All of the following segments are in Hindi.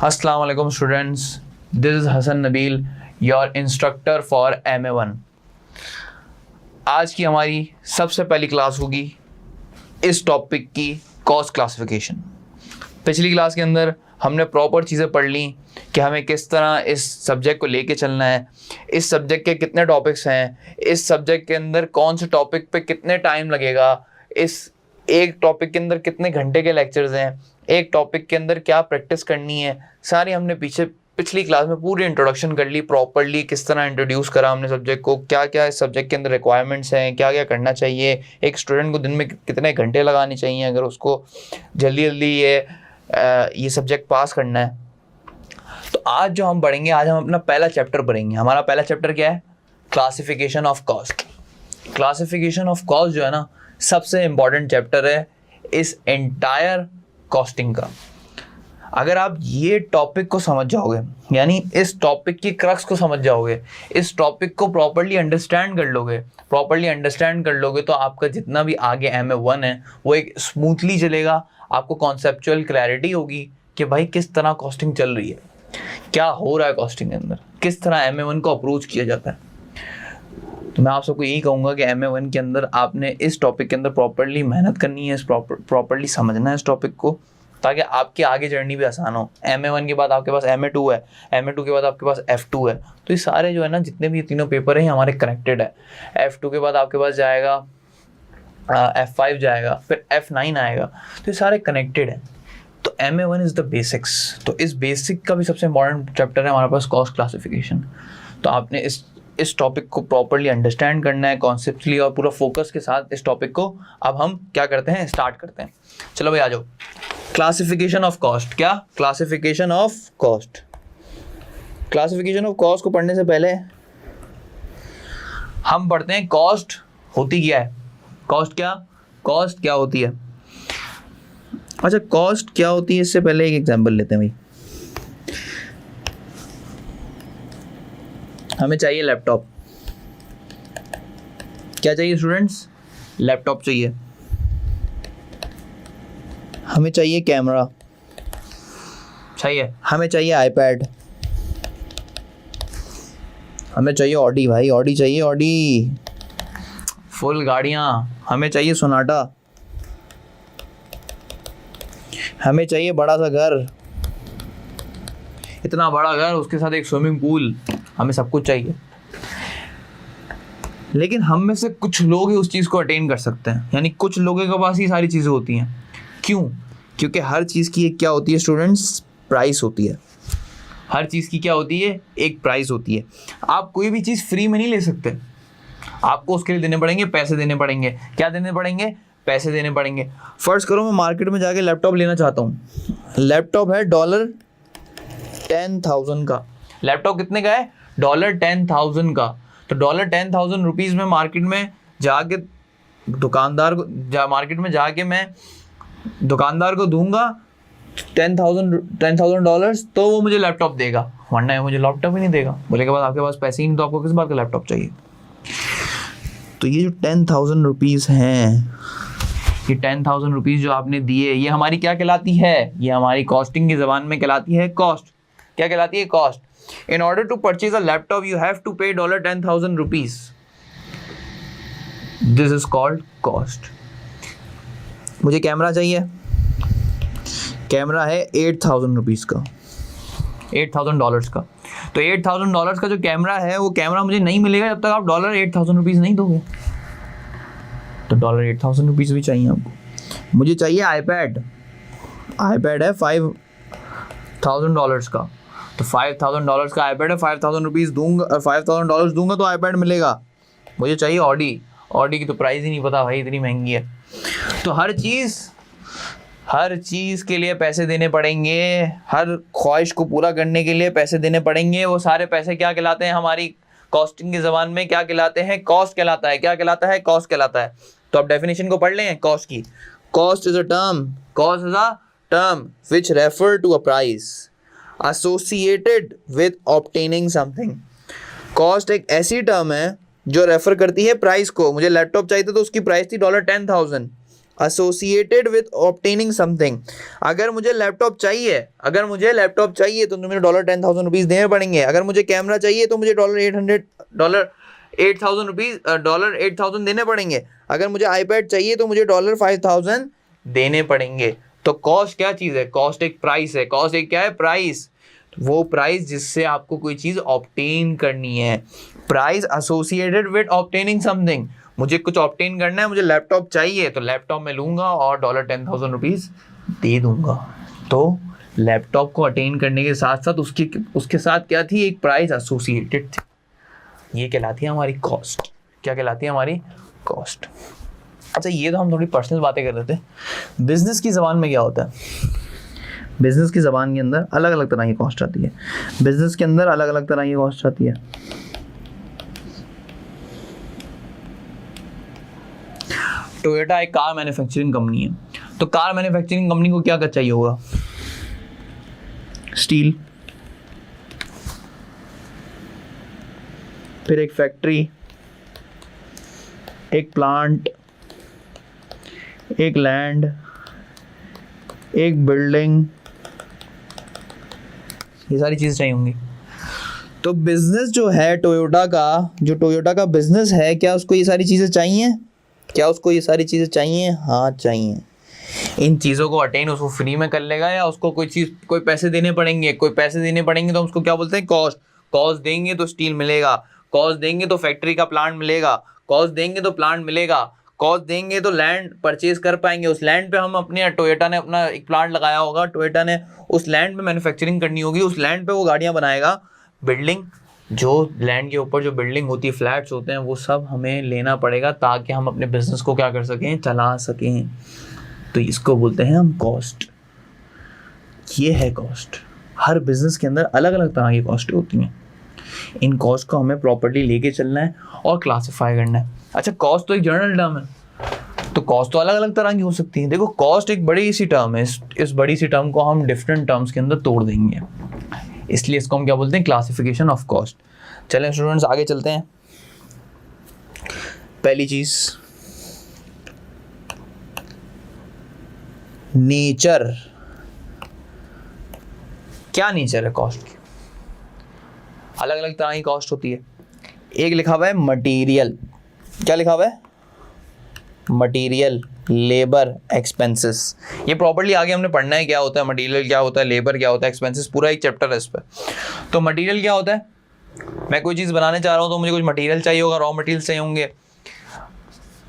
अस्सलाम वालेकुम students, this is Hasan Nabeel, your instructor for MA1। आज की हमारी सबसे पहली क्लास होगी इस टॉपिक की कॉस्ट क्लासिफिकेशन। पिछली क्लास के अंदर हमने प्रॉपर चीज़ें पढ़ ली कि हमें किस तरह इस सब्जेक्ट को लेके चलना है, इस सब्जेक्ट के कितने टॉपिक्स हैं, इस सब्जेक्ट के अंदर कौन से टॉपिक पे कितने टाइम लगेगा, इस एक टॉपिक के अंदर कितने घंटे के लेक्चर्स हैं, एक टॉपिक के अंदर क्या प्रैक्टिस करनी है। सारी हमने पिछली क्लास में पूरी इंट्रोडक्शन कर ली प्रॉपरली, किस तरह इंट्रोड्यूस करा हमने सब्जेक्ट को, क्या क्या इस सब्जेक्ट के अंदर रिक्वायरमेंट्स हैं, क्या क्या करना चाहिए, एक स्टूडेंट को दिन में कितने घंटे लगाने चाहिए अगर उसको जल्दी जल्दी ये सब्जेक्ट पास करना है। तो आज जो हम पढ़ेंगे, आज हम अपना पहला चैप्टर पढ़ेंगे। हमारा पहला चैप्टर क्या है? Classification of cost. Classification of cost जो है ना, सबसे इंपॉर्टेंट चैप्टर है इस एंटायर कॉस्टिंग का। अगर आप ये टॉपिक को समझ जाओगे, यानी इस टॉपिक की क्रक्स को समझ जाओगे, इस टॉपिक को प्रॉपर्ली अंडरस्टैंड कर लोगे तो आपका जितना भी आगे MA1 है वो एक स्मूथली चलेगा। आपको कॉन्सेप्चुअल क्लैरिटी होगी कि भाई किस तरह कॉस्टिंग चल रही है, क्या हो रहा है कॉस्टिंग के अंदर, किस तरह MA1 को अप्रोच किया जाता है। तो मैं आप सबको यही कहूँगा कि MA1 के अंदर आपने इस टॉपिक के अंदर प्रॉपर्ली मेहनत करनी है, प्रॉपर्ली समझना है इस टॉपिक को, ताकि आपकी आगे जर्नी भी आसान हो। MA1 के बाद आपके पास MA2 है, MA2 के बाद आपके पास F2 है। तो ये सारे जो है ना, जितने भी तीनों पेपर हैं हमारे कनेक्टेड है। F2 के बाद आपके पास जाएगा F5 जाएगा, फिर F9 आएगा। तो ये सारे कनेक्टेड हैं। तो MA1 इज़ द बेसिक्स। तो इस बेसिक का भी सबसे इंपॉर्टेंट चैप्टर है हमारे पास कॉस्ट क्लासिफिकेशन। तो आपने इस टॉपिक को प्रॉपर्ली अंडरस्टैंड करना है कॉन्सेप्चुअली और पूरा फोकस के साथ इस टॉपिक को अब हम क्या करते हैं, स्टार्ट करते हैं। चलो भाई आ जाओ। Classification of cost. क्या? Classification of cost. Classification of cost को पढ़ने से पहले हम पढ़ते हैं कॉस्ट होती क्या है। कॉस्ट क्या होती है। अच्छा, कॉस्ट क्या होती है इससे पहले एक एग्जांपल लेते हैं भाई। हमें चाहिए लैपटॉप। क्या चाहिए स्टूडेंट्स? लैपटॉप चाहिए। हमें चाहिए कैमरा चाहिए, हमें चाहिए आईपैड, हमें चाहिए ऑडी भाई, ऑडी चाहिए, ऑडी फुल गाड़ियाँ, हमें चाहिए सोनाटा, हमें चाहिए बड़ा सा घर, इतना बड़ा घर, उसके साथ एक स्विमिंग पूल, हमें सब कुछ चाहिए। लेकिन हम में से कुछ लोग ही उस चीज़ को अटेन कर सकते हैं, यानी कुछ लोगों के पास ही सारी चीज़ें होती हैं। क्यों? क्योंकि हर चीज़ की एक क्या होती है स्टूडेंट्स? प्राइस होती है। हर चीज़ की क्या होती है? एक प्राइस होती है। आप कोई भी चीज़ फ्री में नहीं ले सकते, आपको उसके लिए देने पड़ेंगे, पैसे देने पड़ेंगे। क्या देने पड़ेंगे? पैसे देने पड़ेंगे। फर्स्ट करो मैं मार्केट में जाके लैपटॉप लेना चाहता हूँ। लैपटॉप है $10,000 का। लैपटॉप कितने का है? $10,000 का। तो $10,000 रुपीज़ में मार्केट में जाके मैं दुकानदार को दूंगा $10,000 तो वो मुझे लैपटॉप देगा, वरना मुझे लैपटॉप ही नहीं देगा। बोले के बाद आपके पास पैसे ही नहीं तो आपको किस बात का लैपटॉप चाहिए। तो ये जो $10,000 रुपीज़ हैं, ये $10,000 रुपीज़ जो आपने दिए, ये हमारी क्या कहलाती है? ये हमारी कॉस्टिंग की ज़बान में कहलाती है कॉस्ट। क्या कहलाती है? Cost. In order to purchase a laptop you have to pay $10,000 rupees. This is called cost. मुझे कैमरा चाहिए, कैमरा है $8,000 रुपीज़ का, $8,000 का। तो $8,000 का जो कैमरा है, वो कैमरा मुझे नहीं मिलेगा जब तक आप $8,000 रुपीज़ नहीं दोगे। तो $8,000 रुपीज़ भी चाहिए आपको। मुझे चाहिए आईपैड है $5,000 का। तो $5,000 का आईपैड है, $5,000 दूंगा तो आईपैड मिलेगा। मुझे चाहिए ऑडी की तो प्राइस ही नहीं पता भाई, इतनी महंगी है। तो हर चीज़ के लिए पैसे देने पड़ेंगे, हर ख्वाहिश को पूरा करने के लिए पैसे देने पड़ेंगे। वो सारे पैसे क्या कहलाते हैं? हमारी कॉस्टिंग की ज़बान में क्या कहलाते हैं? कॉस्ट कहलाता है। क्या कहलाता है? कॉस्ट कहलाता है। तो आप डेफिनेशन को पढ़ लें कॉस्ट की। Cost is a term which refer to a price associated with obtaining something. Cost एक ऐसी टर्म है जो रेफर करती है प्राइस को। मुझे लैपटॉप चाहिए था तो उसकी प्राइस थी $10,000। associated with obtaining something. अगर मुझे लैपटॉप चाहिए तो मुझे $10,000 देने पड़ेंगे. अगर मुझे कैमरा चाहिए तो मुझे $8,000 देने पड़ेंगे. अगर मुझे आईपैड चाहिए तो मुझे $5,000 देने पड़ेंगे. तो कॉस्ट क्या चीज़ है? कॉस्ट एक प्राइस है. कॉस्ट एक क्या है? प्राइस. वो प्राइस जिससे आपको कोई चीज़ ऑब्टेन करनी है. Price associated with obtaining something. मुझे कुछ ऑब्टेन करना है, मुझे लैपटॉप चाहिए तो लैपटॉप में लूँगा और $10,000 दे दूँगा. तो लैपटॉप को अटेन करने के साथ साथ उसके साथ क्या थी? एक प्राइस एसोसिएटेड थी. ये कहलाती है हमारी कॉस्ट. क्या कहलाती है? हमारी कॉस्ट. अच्छा, ये तो हम थोड़ी पर्सनल बातें कर रहे थे. बिजनेस की ज़बान में क्या होता है? बिजनेस की ज़बान के अंदर अलग अलग तरह की कॉस्ट आती है. बिजनेस के अंदर अलग अलग तरह की कॉस्ट आती है. टोयोटा एक कार मैन्युफैक्चरिंग कंपनी है. तो कार मैन्युफैक्चरिंग कंपनी को क्या चाहिए होगा? स्टील, फिर एक फैक्ट्री, एक प्लांट, एक लैंड, एक बिल्डिंग, ये सारी चीज़ें चाहिए होंगी. तो बिजनेस जो है टोयोटा का बिजनेस है, क्या उसको ये सारी चीज़ें चाहिए? हाँ, चाहिए. इन चीज़ों को अटेन उसको फ्री में कर लेगा या उसको कोई पैसे देने पड़ेंगे? तो हम उसको क्या बोलते हैं? कॉस्ट. कॉस्ट देंगे तो स्टील मिलेगा, कॉस्ट देंगे तो फैक्ट्री का प्लांट मिलेगा, कॉस्ट देंगे तो प्लांट मिलेगा, कॉस्ट देंगे तो लैंड परचेज कर पाएंगे. उस लैंड पे हम टोयोटा ने अपना एक प्लांट लगाया होगा, टोयोटा ने उस लैंड पे मैन्युफैक्चरिंग करनी होगी, उस लैंड पे वो गाड़ियाँ बनाएगा. बिल्डिंग, जो लैंड के ऊपर जो बिल्डिंग होती है, फ्लैट्स होते हैं, वो सब हमें लेना पड़ेगा ताकि हम अपने बिजनेस को क्या कर सकें? चला सकें. तो इसको बोलते हैं हम कॉस्ट. ये है कॉस्ट. हर बिजनेस के अंदर अलग अलग तरह की कॉस्ट होती हैं. इन कॉस्ट को हमें प्रॉपर्ली लेके चलना है और क्लासिफाई करना है. अच्छा, कॉस्ट तो एक जनरल टर्म है, तो कॉस्ट तो अलग अलग तरह की हो सकती है. देखो, कॉस्ट एक बड़ी सी टर्म है. इस बड़ी सी टर्म को हम डिफरेंट टर्म्स के अंदर तोड़ देंगे, इसलिए इसको हम क्या बोलते हैं? Classification of cost. चलें स्टूडेंट्स, आगे चलते हैं. पहली चीज, नेचर. क्या नेचर है कॉस्ट की? अलग अलग तरह की कॉस्ट होती है. एक लिखा हुआ है मटेरियल. क्या लिखा हुआ है? Material, labour, expenses. ये प्रॉपर्ली आगे हमने पढ़ना है क्या होता है मटेरियल, क्या होता है लेबर, क्या होता है एक्सपेंसेस. पूरा एक चैप्टर है इस पर. तो मटेरियल क्या होता है? मैं कोई चीज़ बनाने चाह रहा हूँ तो मुझे कुछ मटेरियल चाहिए होगा, रॉ मटेरियल चाहिए होंगे.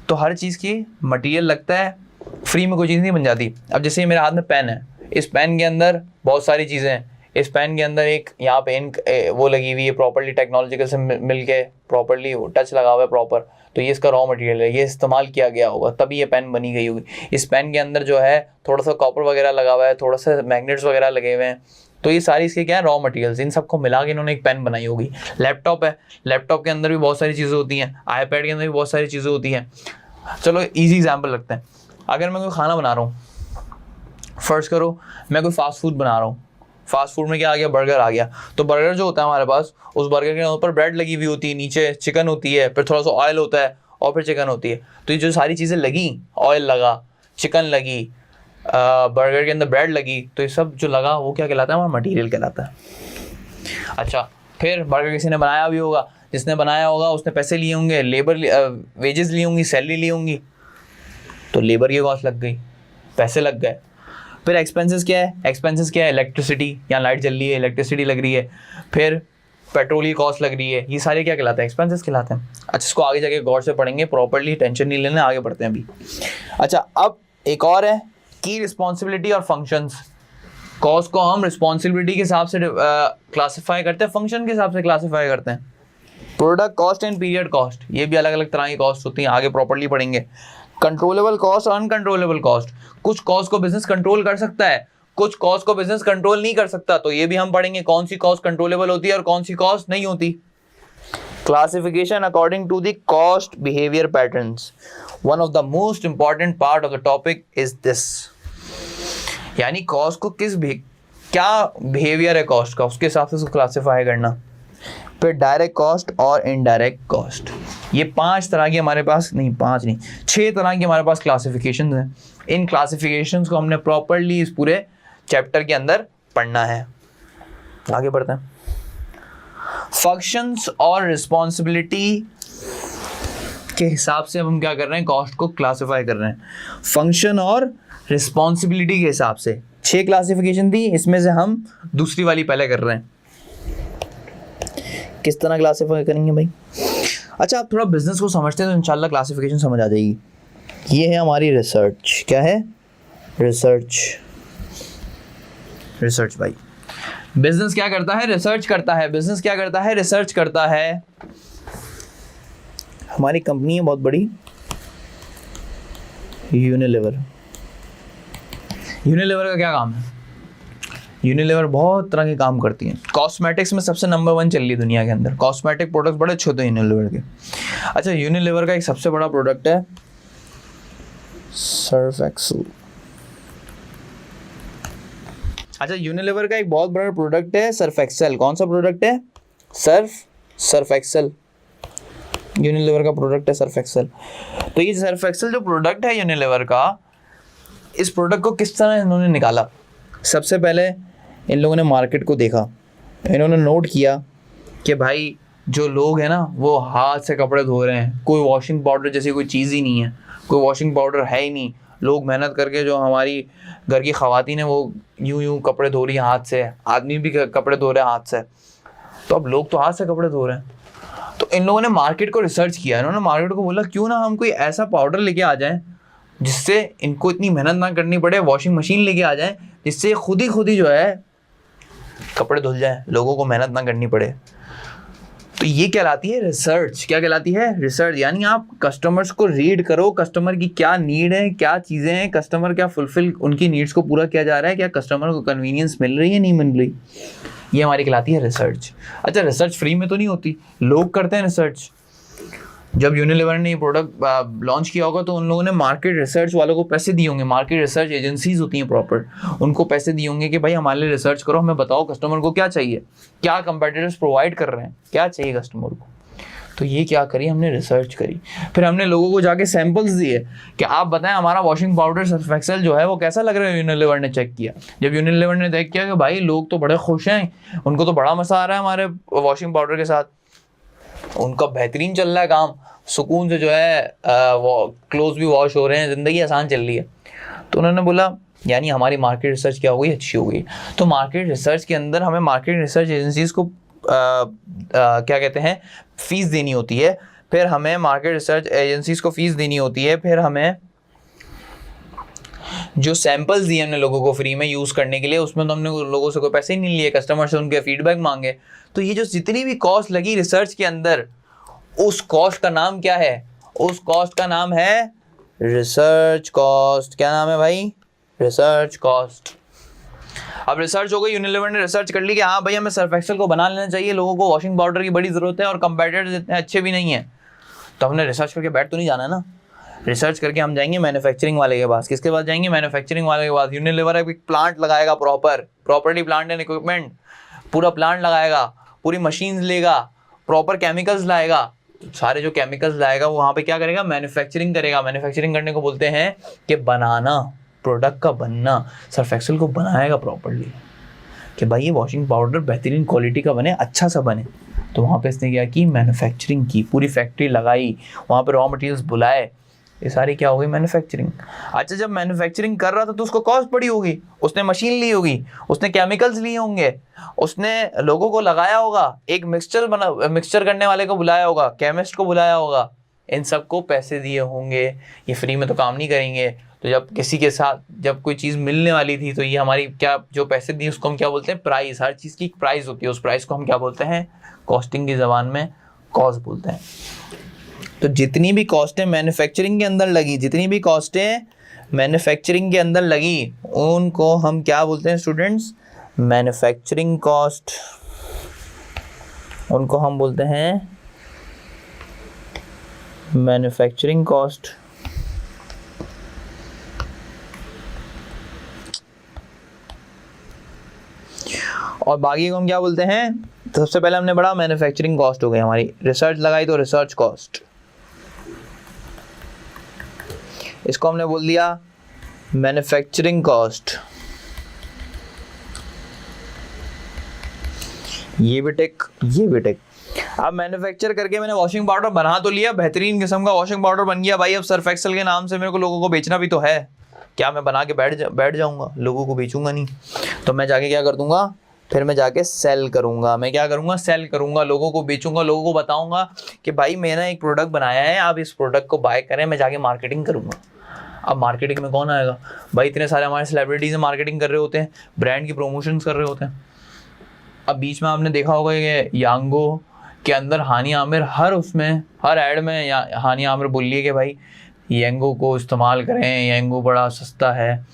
तो हर चीज़ की मटेरियल लगता है. फ्री में कोई चीज़ नहीं बन जाती. अब जैसे मेरे हाथ में पेन है, इस पेन के अंदर बहुत सारी चीज़ें हैं. इस पेन के अंदर एक यहाँ पे इंक वो लगी हुई है, प्रॉपर्ली टेक्नोलॉजिकल से मिल के प्रॉपर्ली टच लगा हुआ है प्रॉपर. तो ये इसका रॉ मटेरियल है, ये इस्तेमाल किया गया होगा तभी ये पेन बनी गई होगी. इस पेन के अंदर जो है थोड़ा सा कॉपर वगैरह लगा हुआ है, थोड़ा सा मैग्नेट्स वगैरह लगे हुए हैं. तो ये सारी इसके क्या है? Raw materials. इन सबको मिला के इन्होंने एक पेन बनाई होगी. लैपटॉप है, लैपटॉप के अंदर भी बहुत सारी चीज़ें होती हैं. आईपैड के अंदर भी बहुत सारी चीज़ें होती हैं. चलो ईजी एग्जाम्पल रखते हैं. अगर मैं कोई खाना बना रहा हूँ, फर्स्ट करो मैं कोई फास्ट फूड बना रहा हूँ. फास्ट फूड में क्या आ गया? बर्गर आ गया. तो बर्गर जो होता है हमारे पास, उस बर्गर के ऊपर ब्रेड लगी हुई होती है, नीचे चिकन होती है, फिर थोड़ा सा ऑयल होता है और फिर चिकन होती है. तो ये जो सारी चीज़ें लगी, ऑयल लगा, चिकन लगी, बर्गर के अंदर ब्रेड लगी, तो ये सब जो लगा वो क्या कहलाता है? हमारा मटेरियल कहलाता है. अच्छा, फिर बर्गर किसी ने बनाया भी होगा. जिसने बनाया होगा उसने पैसे लिए होंगे, लेबर वेजेस ली होंगी, सैलरी ली होंगी. तो लेबर की कॉस्ट लग गई, पैसे लग गए. फिर एक्सपेंसेस क्या है? एक्सपेंसेस क्या है? इलेक्ट्रिसिटी, यहाँ लाइट जल रही है, इलेक्ट्रिसिटी लग रही है. फिर पेट्रोल की कॉस्ट लग रही है. ये सारे क्या कहलाते हैं? एक्सपेंसेस कहलाते हैं. अच्छा, इसको आगे जाके गौर से पढ़ेंगे, प्रॉपर्ली टेंशन नहीं लेना, आगे बढ़ते हैं अभी. अच्छा, अब एक और है की रिस्पॉन्सिबिलिटी और फंक्शंस. कॉस्ट को हम रिस्पॉन्सिबिलिटी के हिसाब से क्लासीफाई करते हैं, फंक्शन के हिसाब से क्लासीफाई करते हैं. Product cost and period cost, ये भी अलग अलग तरह की कॉस्ट होती हैं, आगे प्रॉपर्ली पढ़ेंगे. कंट्रोलेबल कॉस्ट और अनकंट्रोलेबल कॉस्ट. कुछ कॉस्ट को बिजनेस कंट्रोल कर सकता है, कुछ कॉस्ट को बिजनेस कंट्रोल नहीं कर सकता. तो ये भी हम पढ़ेंगे कौन सी कॉस्ट कंट्रोलेबल होती है और कौन सी कॉस्ट नहीं होती. Classification according to the cost behaviour patterns. One of the most important part of the topic is this. यानी कॉस्ट को क्या बिहेवियर है कॉस्ट का, उसके हिसाब से उसको क्लासिफाई करना. फिर डायरेक्ट कॉस्ट और इनडायरेक्ट कॉस्ट. ये 5 तरह की हमारे पास, नहीं 5 नहीं 6 तरह की हमारे पास क्लासिफिकेशन हैं। इन क्लासिफिकेशंस को हमने प्रॉपरली इस पूरे चैप्टर के अंदर पढ़ना है। आगे बढ़ते हैं। फंक्शंस और रिस्पॉन्सिबिलिटी के हिसाब से हम क्या कर रहे हैं, कॉस्ट को क्लासिफाई कर रहे हैं। फंक्शन और रिस्पॉन्सिबिलिटी के हिसाब से 6 क्लासिफिकेशन थी, इसमें से हम दूसरी वाली पहले कर रहे हैं। किस तरह क्लासिफाई करेंगे भाई? अच्छा, आप थोड़ा बिजनेस को समझते हैं तो इंशाल्लाह क्लासिफिकेशन समझ आ जाएगी। ये है हमारी रिसर्च। क्या है? रिसर्च। रिसर्च भाई, बिजनेस क्या करता है? रिसर्च करता है। बिजनेस क्या करता है? रिसर्च करता है। हमारी कंपनी है बहुत बड़ी, यूनिलीवर। यूनिलीवर का क्या काम है? यूनिलीवर बहुत तरह के काम करती है। कॉस्मेटिक्स में सबसे नंबर 1 चल रही है दुनिया के अंदर। कॉस्मेटिक प्रोडक्ट्स बड़े अच्छे होते हैं यूनिलीवर के। अच्छा, यूनिलीवर का एक सबसे बड़ा प्रोडक्ट है सर्फ एक्सेल। अच्छा, यूनिलीवर का एक बहुत बड़ा प्रोडक्ट है सर्फ एक्सेल। कौन सा प्रोडक्ट है? Surf Excel. यूनिलीवर का प्रोडक्ट है सर्फ एक्सेल। तो ये सर्फ एक्सेल जो प्रोडक्ट है यूनिलीवर का, इस प्रोडक्ट को किस तरह इन्होंने निकाला? सबसे पहले इन लोगों ने मार्केट को देखा। इन्होंने नोट किया कि भाई जो लोग हैं ना वो हाथ से कपड़े धो रहे हैं, कोई वॉशिंग पाउडर जैसी कोई चीज़ ही नहीं है, कोई वॉशिंग पाउडर है ही नहीं। लोग मेहनत करके, जो हमारी घर की ख़वातीन है वो यूं कपड़े धो रही हैं हाथ से, आदमी भी कपड़े धो रहे हैं हाथ से। तो अब लोग तो हाथ से कपड़े धो रहे हैं। तो इन लोगों ने मार्केट को रिसर्च किया। इन्होंने मार्केट को बोला क्यों ना हम कोई ऐसा पाउडर लेके आ जाएं जिससे इनको इतनी मेहनत ना करनी पड़े, वॉशिंग मशीन लेके आ जाएं जिससे खुद ही जो है कपड़े धुल जाए, लोगों को मेहनत ना करनी पड़े। तो ये कहलाती है रिसर्च। क्या कहलाती है? रिसर्च। यानी आप कस्टमर्स को रीड करो, कस्टमर की क्या नीड है, क्या चीज़ें हैं, कस्टमर क्या फुलफिल, उनकी नीड्स को पूरा किया जा रहा है, क्या कस्टमर को कन्वीनियंस मिल रही है, नहीं मिल रही। ये हमारी कहलाती है रिसर्च। अच्छा, रिसर्च फ्री में तो नहीं होती, लोग करते हैं रिसर्च। जब यूनिलीवर ने ये प्रोडक्ट लॉन्च किया होगा तो उन लोगों ने मार्केट रिसर्च वालों को पैसे दिए होंगे। मार्केट रिसर्च एजेंसीज होती हैं प्रॉपर, उनको पैसे दिए होंगे कि भाई हमारे लिए रिसर्च करो, हमें बताओ कस्टमर को क्या चाहिए, क्या कंपेटिटर्स प्रोवाइड कर रहे हैं, क्या चाहिए कस्टमर को। तो ये क्या करी, हमने रिसर्च करी। फिर हमने लोगों को जाके सैंपल्स दिए कि आप बताएं हमारा वॉशिंग पाउडर सर्फ एक्सेल जो है वो कैसा लग रहा है। यूनिलीवर ने चेक किया। जब यूनिलीवर ने चेक किया कि भाई लोग तो बड़े खुश हैं, उनको तो बड़ा मजा आ रहा है हमारे वॉशिंग पाउडर के साथ, उनका बेहतरीन चल रहा है काम, सुकून से जो है क्लोज भी वॉश हो रहे हैं, ज़िंदगी आसान चल रही है। तो उन्होंने बोला यानी हमारी मार्केट रिसर्च क्या हो गई, अच्छी हो गई। तो मार्केट रिसर्च के अंदर हमें मार्केट रिसर्च एजेंसीज को क्या कहते हैं, फीस देनी होती है। फिर हमें मार्केट रिसर्च एजेंसीज को फीस देनी होती है। फिर हमें जो सैंपल्स दिए हमने लोगों को फ्री में यूज़ करने के लिए, उसमें तो हमने लोगों से कोई पैसे ही नहीं लिए, कस्टमर से उनके फीडबैक मांगे। तो ये जो जितनी भी कॉस्ट लगी रिसर्च के अंदर, उस कॉस्ट का नाम क्या है? उस कॉस्ट का नाम है रिसर्च कॉस्ट। क्या नाम है भाई? Research cost. अब रिसर्च हो गई, यूनिलीवर ने रिसर्च कर ली कि हाँ भाई हमें सर्फ एक्सेल को बना लेना चाहिए, लोगों को वॉशिंग पाउडर की बड़ी ज़रूरत है और कंपेटिटर्स इतने अच्छे भी नहीं है। तो हमने रिसर्च करके बैठ तो नहीं जाना है ना। रिसर्च करके हम जाएंगे मैन्युफैक्चरिंग वाले के पास। किसके पास जाएंगे? मैन्युफैक्चरिंग वाले के पास। यूनिलीवर एक प्लांट लगाएगा, प्रॉपर्टी प्लांट एंड इक्विपमेंट, पूरा प्लांट लगाएगा, पूरी मशीन्स लेगा, प्रॉपर केमिकल्स लाएगा। तो सारे जो केमिकल्स लाएगा वो वहाँ पे क्या करेगा? मैन्युफैक्चरिंग करेगा। मैन्युफैक्चरिंग करने को बोलते हैं कि बनाना, प्रोडक्ट का बनना। सर्फ एक्सेल को बनाएगा प्रॉपर्ली कि भाई ये वॉशिंग पाउडर बेहतरीन क्वालिटी का बने, अच्छा सा बने। तो वहाँ पे इसने क्या की? मैन्युफैक्चरिंग की, पूरी फैक्ट्री लगाई, वहाँ पे रॉ मटेरियल्स बुलाए, ये सारी क्या हो गई? मैन्युफैक्चरिंग। अच्छा, जब मैन्युफैक्चरिंग कर रहा था तो उसको कॉस्ट पड़ी होगी, उसने मशीन ली होगी, उसने केमिकल्स लिए होंगे, उसने लोगों को लगाया होगा, एक मिक्सचर करने वाले को बुलाया होगा, केमिस्ट को बुलाया होगा, इन सबको पैसे दिए होंगे। ये फ्री में तो काम नहीं करेंगे। तो जब किसी के साथ जब कोई चीज़ मिलने वाली थी तो ये हमारी क्या, जो पैसे दिए उसको हम क्या बोलते हैं? प्राइस। हर चीज़ की प्राइस होती है, उस प्राइस को हम क्या बोलते हैं? कॉस्टिंग की ज़बान में कॉस्ट बोलते हैं। तो जितनी भी कॉस्टें मैन्युफैक्चरिंग के अंदर लगी, उनको हम क्या बोलते हैं स्टूडेंट्स? Manufacturing cost. उनको हम बोलते हैं मैन्युफैक्चरिंग कॉस्ट। और बाकी को हम क्या बोलते हैं? तो सबसे पहले हमने पढ़ा मैन्युफैक्चरिंग कॉस्ट हो गई हमारी, रिसर्च लगाई तो रिसर्च कॉस्ट, इसको हमने बोल दिया मैन्युफैक्चरिंग कॉस्ट। ये भी टिक, ये भी टिक। अब मैन्युफैक्चर करके मैंने वॉशिंग पाउडर बना तो लिया, बेहतरीन किस्म का वॉशिंग पाउडर बन गया भाई। अब सर्फ एक्सेल के नाम से मेरे को लोगों को बेचना भी तो है। क्या मैं बना के बैठ जाऊंगा? लोगों को बेचूंगा नहीं। तो मैं जाके क्या कर दूंगा, फिर मैं जाके सेल करूंगा। मैं क्या करूंगा? सेल करूंगा, लोगों को बेचूंगा, लोगों को बताऊंगा कि भाई मैंने एक प्रोडक्ट बनाया है, आप इस प्रोडक्ट को बाय करें। मैं जाके मार्केटिंग करूंगा। अब मार्केटिंग में कौन आएगा भाई? इतने सारे हमारे सेलिब्रिटीज मार्केटिंग कर रहे होते हैं, ब्रांड की प्रमोशन कर रहे होते हैं। अब बीच में आपने देखा होगा कि यांगो के अंदर हानिया आमिर हर एड में हानिया आमिर बोल रही है कि भाई येंगो को इस्तेमाल करें, येंगो बड़ा सस्ता है।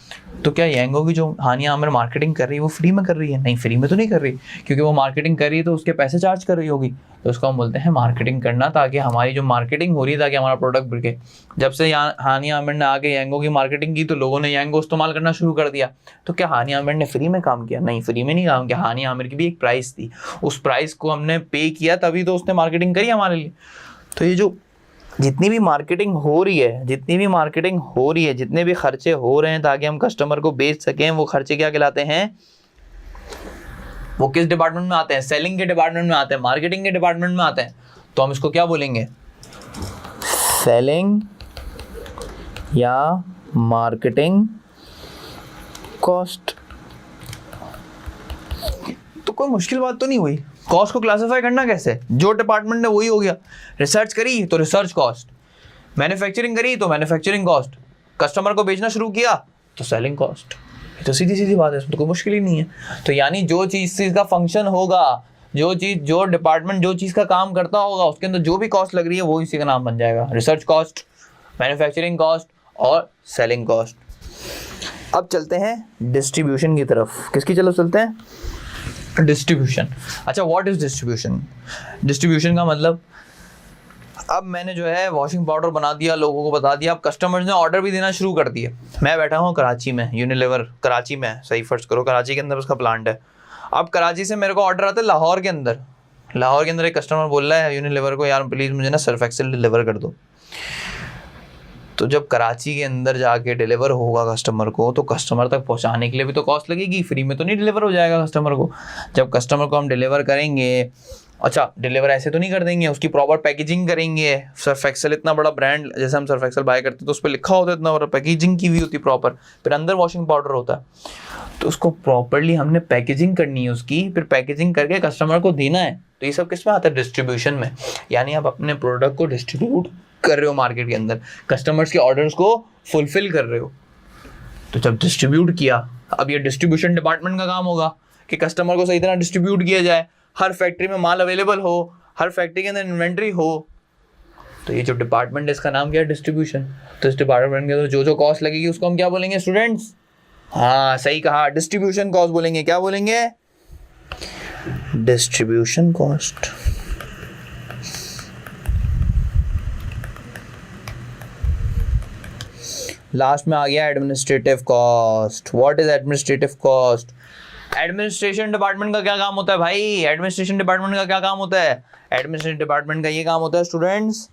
तो क्या येंगो की जो हानिया आमिर मार्केटिंग कर रही है वो फ्री में कर रही है? नहीं, फ्री में तो नहीं कर रही, क्योंकि वो मार्केटिंग कर रही है तो उसके पैसे चार्ज कर रही होगी। तो उसको हम बोलते हैं मार्केटिंग करना, ताकि हमारी जो मार्केटिंग हो रही है ताकि हमारा प्रोडक्ट बिके। जब से हानिया आमिर ने आके येंगो की मार्केटिंग की तो लोगों ने येंगो इस्तेमाल करना शुरू कर दिया। तो क्या हानिया आमिर ने फ्री में काम किया? नहीं, फ्री में नहीं काम किया। हानिया आमिर की भी एक प्राइस थी, उस प्राइस को हमने पे किया, तभी तो उसने मार्केटिंग करी हमारे लिए। तो ये जो जितनी भी मार्केटिंग हो रही है, जितने भी खर्चे हो रहे हैं ताकि हम कस्टमर को बेच सकें, वो खर्चे क्या कहलाते हैं? वो किस डिपार्टमेंट में आते हैं? सेलिंग के डिपार्टमेंट में आते हैं, मार्केटिंग के डिपार्टमेंट में आते हैं। तो हम इसको क्या बोलेंगे? सेलिंग या मार्केटिंग कॉस्ट। तो कोई मुश्किल बात तो नहीं हुई। कॉस्ट को क्लासिफाई करना कैसे? जो डिपार्टमेंट ने वही हो गया। रिसर्च करी तो रिसर्च कॉस्ट, मैन्युफैक्चरिंग करी तो मैन्युफैक्चरिंग कॉस्ट, कस्टमर को बेचना शुरू किया तो सेलिंग कॉस्ट। ये तो सीधी सीधी बात है, इसमें तो कोई मुश्किल ही नहीं है। तो यानी जो चीज़ का फंक्शन होगा, जो डिपार्टमेंट जो चीज़ का काम करता होगा, उसके अंदर जो भी कॉस्ट लग रही है वो इसी का नाम बन जाएगा। रिसर्च कॉस्ट, मैन्युफैक्चरिंग कॉस्ट और सेलिंग कॉस्ट। अब चलते हैं डिस्ट्रीब्यूशन की तरफ। किसकी तरफ चलते हैं? डिस्ट्रीब्यूशन। अच्छा, व्हाट इज डिस्ट्रीब्यूशन? डिस्ट्रीब्यूशन का मतलब, अब मैंने जो है वॉशिंग पाउडर बना दिया, लोगों को बता दिया, अब कस्टमर्स ने ऑर्डर भी देना शुरू कर दिए। मैं बैठा हूँ कराची में, यूनिलीवर कराची में, सही फर्ज करो कराची के अंदर उसका प्लांट है। अब कराची से मेरे को ऑर्डर आता है लाहौर के अंदर। लाहौर के अंदर एक कस्टमर बोल रहा है यूनिलीवर को, यार प्लीज़ मुझे ना सर्फ एक्सेल डिलीवर कर दो। तो जब कराची के अंदर जाके डिलीवर होगा कस्टमर को, तो कस्टमर तक पहुंचाने के लिए भी तो कॉस्ट लगेगी, फ्री में तो नहीं डिलीवर हो जाएगा कस्टमर को। जब कस्टमर को हम डिलीवर करेंगे, अच्छा डिलीवर ऐसे तो नहीं कर देंगे, उसकी प्रॉपर पैकेजिंग करेंगे। सर्फ एक्सेल इतना बड़ा ब्रांड, जैसे हम सर्फ एक्सेल बाय करते हैं तो उस पर लिखा होता है, इतना बड़ा पैकेजिंग की हुई होती है प्रॉपर, फिर अंदर वॉशिंग पाउडर होता है। तो उसको प्रॉपरली हमने पैकेजिंग करनी है उसकी, फिर पैकेजिंग करके कस्टमर को देना है। तो ये सब किस में आता है? डिस्ट्रीब्यूशन में। यानी आप अपने प्रोडक्ट को डिस्ट्रीब्यूट कर रहे हो मार्केट के अंदर, कस्टमर्स के ऑर्डर्स को फुलफिल कर रहे हो। तो जब डिस्ट्रीब्यूट किया, अब ये डिस्ट्रीब्यूशन डिपार्टमेंट का काम होगा कि कस्टमर को सही तरह डिस्ट्रीब्यूट किया जाए, हर फैक्ट्री में माल अवेलेबल हो, हर फैक्ट्री के अंदर इन्वेंट्री हो। तो ये जो डिपार्टमेंट है इसका नाम क्या है? डिस्ट्रीब्यूशन। तो इस डिपार्टमेंट के अंदर जो कॉस्ट लगेगी उसको हम क्या बोलेंगे स्टूडेंट्स? हाँ सही कहा, डिस्ट्रीब्यूशन कॉस्ट बोलेंगे। क्या बोलेंगे? Distribution cost. लास्ट में आ गया administrative cost. What is administrative cost? Administration department का क्या काम होता है भाई? एडमिनिस्ट्रेशन डिपार्टमेंट का क्या काम होता है? एडमिनिस्ट्रेशन डिपार्टमेंट का ये काम होता है स्टूडेंट्स,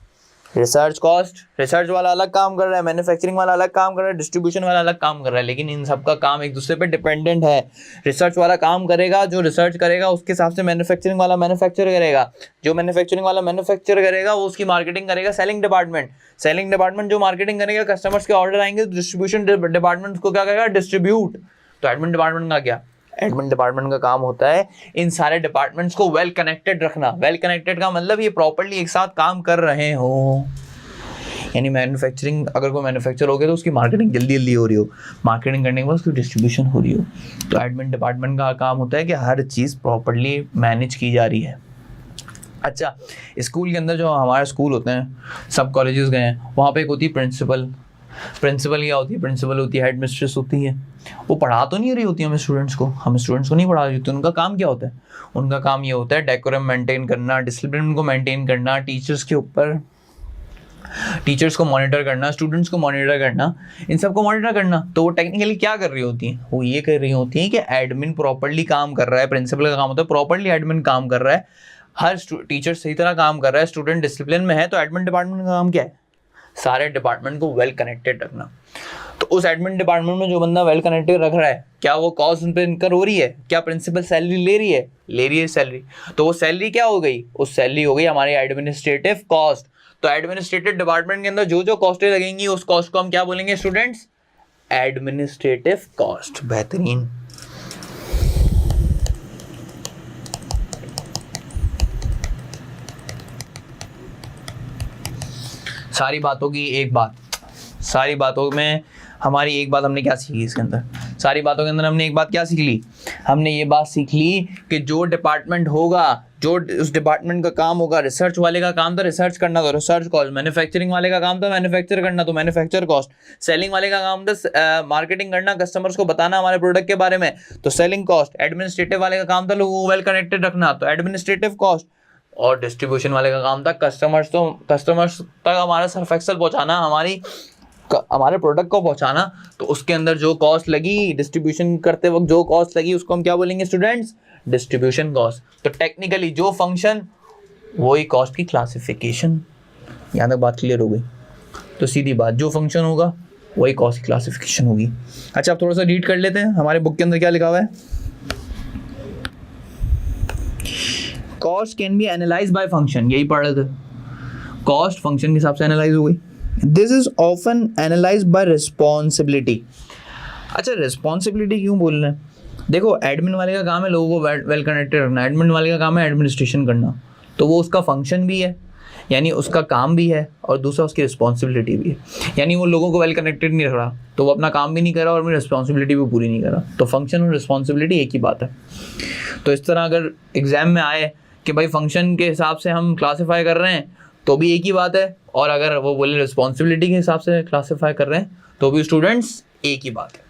रिसर्च कॉस्ट। रिसर्च वाला अलग काम कर रहा है, मैन्युफैक्चरिंग वाला अलग काम कर रहा है, डिस्ट्रीब्यूशन वाला अलग काम कर रहा है, लेकिन इन सब का काम एक दूसरे पे डिपेंडेंट है। रिसर्च वाला काम करेगा, जो रिसर्च करेगा उसके हिसाब से मैन्युफैक्चरिंग वाला मैन्युफैक्चर करेगा, जो मैन्युफैक्चरिंग वाला मैन्युफैक्चर करेगा वो उसकी मार्केटिंग करेगा सेलिंग डिपार्टमेंट। सेलिंग डिपार्टमेंट जो मार्केटिंग करेगा, कस्टमर्स के ऑर्डर आएंगे तो डिस्ट्रीब्यूशन डिपार्टमेंट को क्या करेगा? डिस्ट्रीब्यूट। तो एडमिन डिपार्टमेंट का क्या? एडमिन डिपार्टमेंट का काम होता है इन सारे डिपार्टमेंट्स को वेल कनेक्टेड रखना। वेल कनेक्टेड का मतलब ये प्रॉपर्ली एक साथ काम कर रहे हो। यानी मैन्युफैक्चरिंग, अगर कोई मैन्युफैक्चर हो गया तो उसकी मार्केटिंग जल्दी जल्दी हो रही हो, मार्केटिंग करने के बाद उसकी डिस्ट्रीब्यूशन हो रही हो। तो एडमिन डिपार्टमेंट का काम होता है कि हर चीज़ प्रॉपर्ली मैनेज की जा रही है। अच्छा, स्कूल के अंदर जो हमारे स्कूल होते हैं, सब कॉलेजेस गए हैं, वहाँ पे एक होती है प्रिंसिपल। प्रिंसिपल क्या होती है? प्रिंसिपल होती है हेड मिस्ट्रेस होती है। वो पढ़ा तो नहीं रही होती हमें स्टूडेंट्स को, हम स्टूडेंट्स को नहीं पढ़ा रही होती। उनका काम क्या होता है? उनका काम ये होता है डेकोरम मेंटेन करना, डिसिप्लिन को मेंटेन करना, टीचर्स के ऊपर, टीचर्स को मॉनिटर करना, स्टूडेंट्स को मॉनिटर करना, इन सबको मॉनिटर करना। तो वो टेक्निकली क्या कर रही होती हैं? वो ये कर रही होती हैं कि एडमिन प्रॉपर्ली काम कर रहा है। प्रिंसिपल का काम होता है प्रॉपर्ली एडमिन काम कर रहा है, हर टीचर सही तरह काम कर रहा है, स्टूडेंट डिसिप्लिन में है। तो एडमिन डिपार्टमेंट का काम क्या है? सारे डिपार्टमेंट को वेल कनेक्टेड रखना। तो उस एडमिन डिपार्टमेंट में जो बंदा वेल कनेक्टेड रख रहा है, क्या वो कॉस्ट उन पर इनकर हो रही है? क्या प्रिंसिपल सैलरी ले रही है? ले रही है सैलरी। तो वो सैलरी क्या हो गई? उस सैलरी हो गई हमारी एडमिनिस्ट्रेटिव कॉस्ट। तो एडमिनिस्ट्रेटिव डिपार्टमेंट के अंदर जो जो कॉस्टें लगेंगी उस कॉस्ट को हम क्या बोलेंगे स्टूडेंट्स? Administrative cost. बेहतरीन। सारी बातों की एक बात, सारी बातों में हमारी एक बात हमने क्या सीखी इसके अंदर? सारी बातों के अंदर हमने एक बात क्या सीख ली? हमने ये बात सीख ली कि जो डिपार्टमेंट होगा, जो उस डिपार्टमेंट का काम होगा, रिसर्च वाले का काम था रिसर्च करना तो रिसर्च कॉस्ट, मैन्युफैक्चरिंग वाले का काम था मैन्युफैक्चर करना तो मैन्युफैक्चर कॉस्ट, सेलिंग वाले का काम था मार्केटिंग करना, कस्टमर्स को बताना हमारे प्रोडक्ट के बारे में तो सेलिंग कॉस्ट, एडमिनिस्ट्रेटिव वाले का काम था लोगों को वेल कनेक्टेड रखना तो एडमिनिस्ट्रेटिव कॉस्ट, और डिस्ट्रीब्यूशन वाले का काम था कस्टमर्स तक हमारा सर्फ एक्सेल पहुंचाना, हमारे प्रोडक्ट को पहुंचाना। तो उसके अंदर जो कॉस्ट लगी डिस्ट्रीब्यूशन करते वक्त, जो कॉस्ट लगी उसको हम क्या बोलेंगे स्टूडेंट्स? Distribution cost. तो टेक्निकली जो फंक्शन वही कॉस्ट की क्लासिफिकेशन। यहाँ तक बात क्लियर हो गई? तो सीधी बात, जो फंक्शन होगा वही कॉस्ट की क्लासिफिकेशन होगी। अच्छा, आप थोड़ा सा रीड कर लेते हैं हमारे बुक के अंदर क्या लिखा हुआ है। Cost can be analyse by function, यही पढ़ रहे थे। कॉस्ट फंक्शन के हिसाब से एनालाइज हो गई। This is often analyse by responsibility. अच्छा, रिस्पॉन्सिबिलिटी क्यों बोल रहे हैं? देखो, एडमिन वाले का काम है लोगों को वेल कनेक्टेड रखना, एडमिन वाले का काम है एडमिनिस्ट्रेशन करना, तो वो उसका फंक्शन भी है, यानी उसका काम भी है, और दूसरा उसकी रिस्पॉन्सिबिलिटी भी है। यानी वो लोगों को वेल कनेक्टेड नहीं रख रहा तो वो अपना काम भी नहीं कर रहा और अपनी रिस्पॉन्सिबिलिटी भी पूरी नहीं कर रहा। तो फंक्शन और रिस्पॉन्सिबिलिटी एक ही बात है। तो इस तरह अगर एग्जाम में आए कि भाई फंक्शन के हिसाब से हम क्लासीफाई कर रहे हैं तो भी एक ही बात है, और अगर वो बोले रिस्पॉन्सिबिलिटी के हिसाब से क्लासीफाई कर रहे हैं तो भी स्टूडेंट्स एक ही बात है।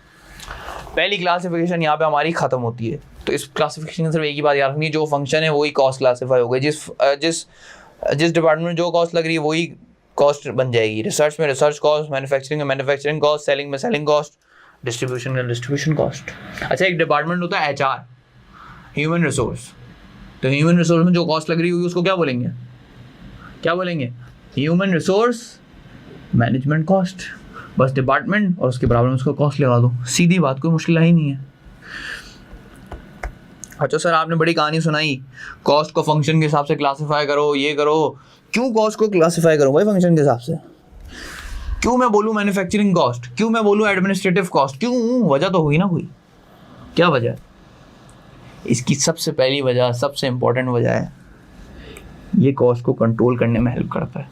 पहली क्लासिफिकेशन यहाँ पे हमारी खत्म होती है। तो इस क्लासिफिकेशन में सिर्फ एक ही बात याद रखनी है, जो फंक्शन है वही कॉस्ट क्लासीफाई हो गई। जिस डिपार्टमेंट में जो कॉस्ट लग रही है वही कॉस्ट बन जाएगी। रिसर्च में रिसर्च कॉस्ट, मैन्युफैक्चरिंग में मैन्युफैक्चरिंग कॉस्ट, सेलिंग में सेलिंग कॉस्ट, डिस्ट्रीब्यूशन में डिस्ट्रीब्यूशन कॉस्ट। अच्छा, एक डिपार्टमेंट होता है HR, ह्यूमन रिसोर्स। तो ह्यूमन रिसोर्स में जो कॉस्ट लग रही होगी उसको क्या बोलेंगे? क्या बोलेंगे? Human resource management cost. बस डिपार्टमेंट और उसके बराबर में उसको कॉस्ट लगा दो, सीधी बात, कोई मुश्किल ही नहीं है। अच्छा सर, आपने बड़ी कहानी सुनाई, कॉस्ट को फंक्शन के हिसाब से क्लासिफाई करो, ये करो। क्यों कॉस्ट को क्लासिफाई करूँ भाई फंक्शन के हिसाब से? क्यों मैं बोलूँ मैन्युफैक्चरिंग कॉस्ट? क्यों मैं बोलूँ एडमिनिस्ट्रेटिव कॉस्ट? क्यों? वजह तो होगी ना कोई। क्या वजह है इसकी? सबसे पहली वजह, सबसे इंपॉर्टेंट वजह है, ये कॉस्ट को कंट्रोल करने में हेल्प करता है।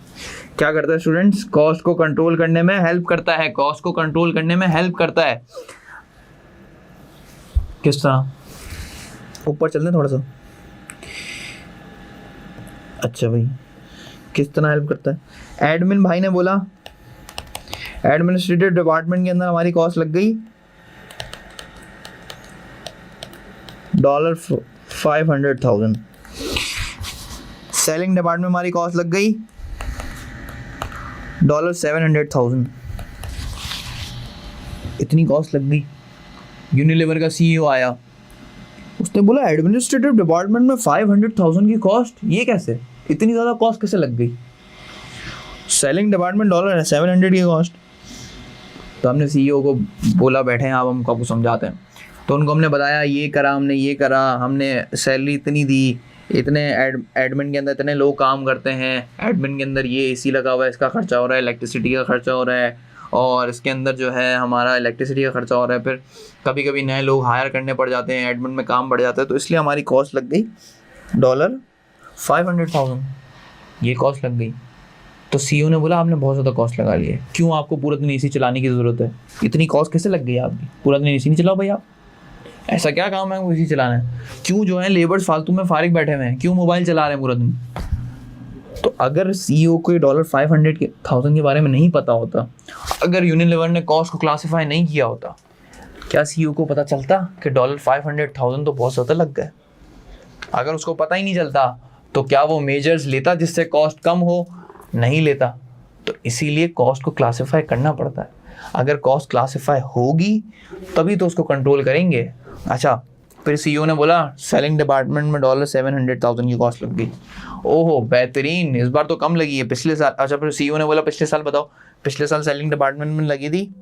क्या करता है स्टूडेंट्स? कॉस्ट को कंट्रोल करने में हेल्प करता है। कॉस्ट को कंट्रोल करने में हेल्प करता है। किस तरह? ऊपर चलते हैं थोड़ा सा। अच्छा भाई, किस तरह हेल्प करता है? एडमिन भाई ने बोला एडमिनिस्ट्रेटिव डिपार्टमेंट के अंदर हमारी कॉस्ट लग गई $500,000। सेलिंग डिपार्टमेंट में हमारी कॉस्ट लग गई $700,000। इतनी कॉस्ट लग गई। यूनिलीवर का CEO आया, उसने बोला एडमिनिस्ट्रेटिव डिपार्टमेंट में 500,000 की कॉस्ट, ये कैसे? इतनी ज़्यादा कॉस्ट कैसे लग गई? सेलिंग डिपार्टमेंट $700 की कॉस्ट। तो हमने CEO को बोला बैठे हैं आप, हम आपको समझाते हैं। तो उनको हमने बताया ये करा, हमने ये करा, हमने सैलरी इतनी दी, इतने एडमिन के अंदर इतने लोग काम करते हैं, एडमिन के अंदर ये AC लगा हुआ है, इसका खर्चा हो रहा है, इलेक्ट्रिसिटी का खर्चा हो रहा है, और इसके अंदर जो है हमारा इलेक्ट्रिसिटी का खर्चा हो रहा है। फिर कभी कभी नए लोग हायर करने पड़ जाते हैं, एडमिन में काम बढ़ जाता है, तो इसलिए हमारी कॉस्ट लग गई $500,000। ये कॉस्ट लग गई। तो CEO ने बोला आपने बहुत ज़्यादा कॉस्ट लगा ली है, क्यों आपको पूरा दिन AC चलाने की ज़रूरत है? इतनी कॉस्ट कैसे लग गई आपकी? पूरा दिन AC नहीं चलाओ भाई आप, ऐसा क्या काम है AC चलाना है? क्यों जो है लेबर्स फालतू में फारिग बैठे हुए हैं, क्यों मोबाइल चला रहे हैं पूरा दिन? तो अगर CEO को $500,000 के बारे में नहीं पता होता, अगर यूनिलीवर ने कॉस्ट को क्लासीफाई नहीं किया होता, क्या CEO को पता चलता कि $500,000 तो बहुत ज़्यादा लग गए? अगर उसको पता ही नहीं चलता तो क्या वो मेजर्स लेता जिससे कॉस्ट कम हो? नहीं लेता। तो इसीलिए कॉस्ट को क्लासीफाई करना पड़ता है। अगर कॉस्ट क्लासीफाई होगी तभी तो उसको कंट्रोल करेंगे। अच्छा, फिर सीईओ ने बोला सेलिंग डिपार्टमेंट में $700,000 की कॉस्ट लग गई। ओहो बेहतरीन, इस बार तो कम लगी है, पिछले साल। अच्छा फिर सीईओ ने बोला पिछले साल बताओ, पिछले साल सेलिंग डिपार्टमेंट में लगी थी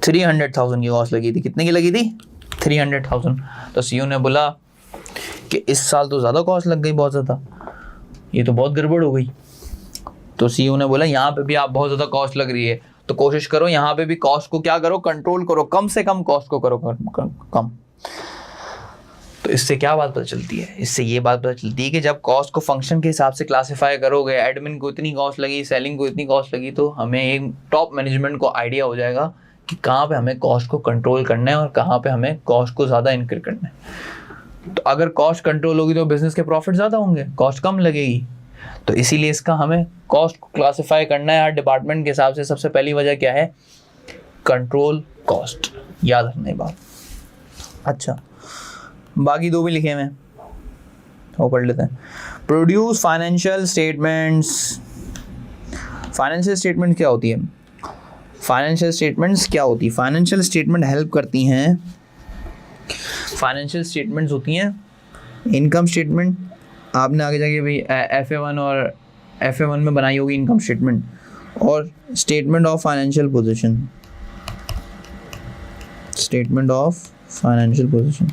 300,000 की कॉस्ट लगी थी। कितने की लगी थी? 300,000। तो सीईओ ने बोला कि इस साल तो ज़्यादा कॉस्ट लग गई, बहुत ज़्यादा, ये तो बहुत गड़बड़ हो गई। तो सीईओ ने बोला यहाँ पे भी आप बहुत ज़्यादा कॉस्ट लग रही है, तो कोशिश करो यहाँ पे भी कॉस्ट को क्या करो, कंट्रोल करो, कम से कम कॉस्ट को करो कम। तो इससे क्या बात पता चलती है? इससे ये बात पता चलती है कि जब कॉस्ट को फंक्शन के हिसाब से क्लासिफाई करोगे, एडमिन को इतनी कॉस्ट लगी, सेलिंग को इतनी कॉस्ट लगी, तो हमें एक टॉप मैनेजमेंट को आइडिया हो जाएगा कि कहाँ पे हमें कॉस्ट को कंट्रोल करना है और कहाँ पे हमें कॉस्ट को ज़्यादा इंक्रीज करना है। तो अगर कॉस्ट कंट्रोल होगी तो बिजनेस के प्रॉफिट ज़्यादा होंगे, कॉस्ट कम लगेगी। तो इसीलिए इसका हमें कॉस्ट को क्लासिफाई करना है हर डिपार्टमेंट के हिसाब से। सबसे पहली वजह क्या है? कंट्रोल कॉस्ट, याद रखना ये बात। अच्छा बाकी दो भी लिखे हुए हैं, वो पढ़ लेते हैं। Produce financial statements. Financial statement क्या होती है? फाइनेंशियल स्टेटमेंट्स क्या होती है? फाइनेंशियल स्टेटमेंट हेल्प करती हैं। फाइनेंशियल स्टेटमेंट्स होती हैं इनकम स्टेटमेंट, आपने आगे जाके भाई FA1 और FA1 में बनाई होगी इनकम स्टेटमेंट, और statement of financial position. Statement of financial position.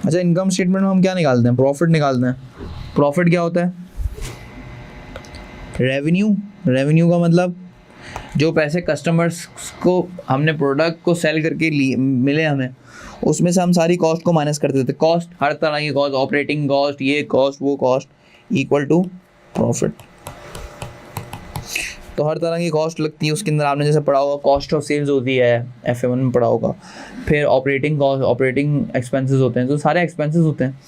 अच्छा इनकम स्टेटमेंट में हम क्या निकालते हैं? प्रॉफिट निकालते हैं। प्रॉफिट क्या होता है? रेवेन्यू। रेवेन्यू का मतलब जो पैसे कस्टमर्स को हमने प्रोडक्ट को सेल करके मिले हमें, उसमें से हम सारी कॉस्ट को माइनस कर देते। कॉस्ट हर तरह की कॉस्ट, ऑपरेटिंग कॉस्ट, ये कॉस्ट वो कॉस्ट, इक्वल टू प्रॉफिट। तो हर तरह की कॉस्ट लगती है उसके अंदर। आपने जैसे पढ़ा होगा कॉस्ट ऑफ सेल्स होती है, FA1 में पढ़ा होगा। फिर ऑपरेटिंग कॉस्ट, ऑपरेटिंग एक्सपेंसेस होते हैं, तो सारे एक्सपेंसेस होते हैं।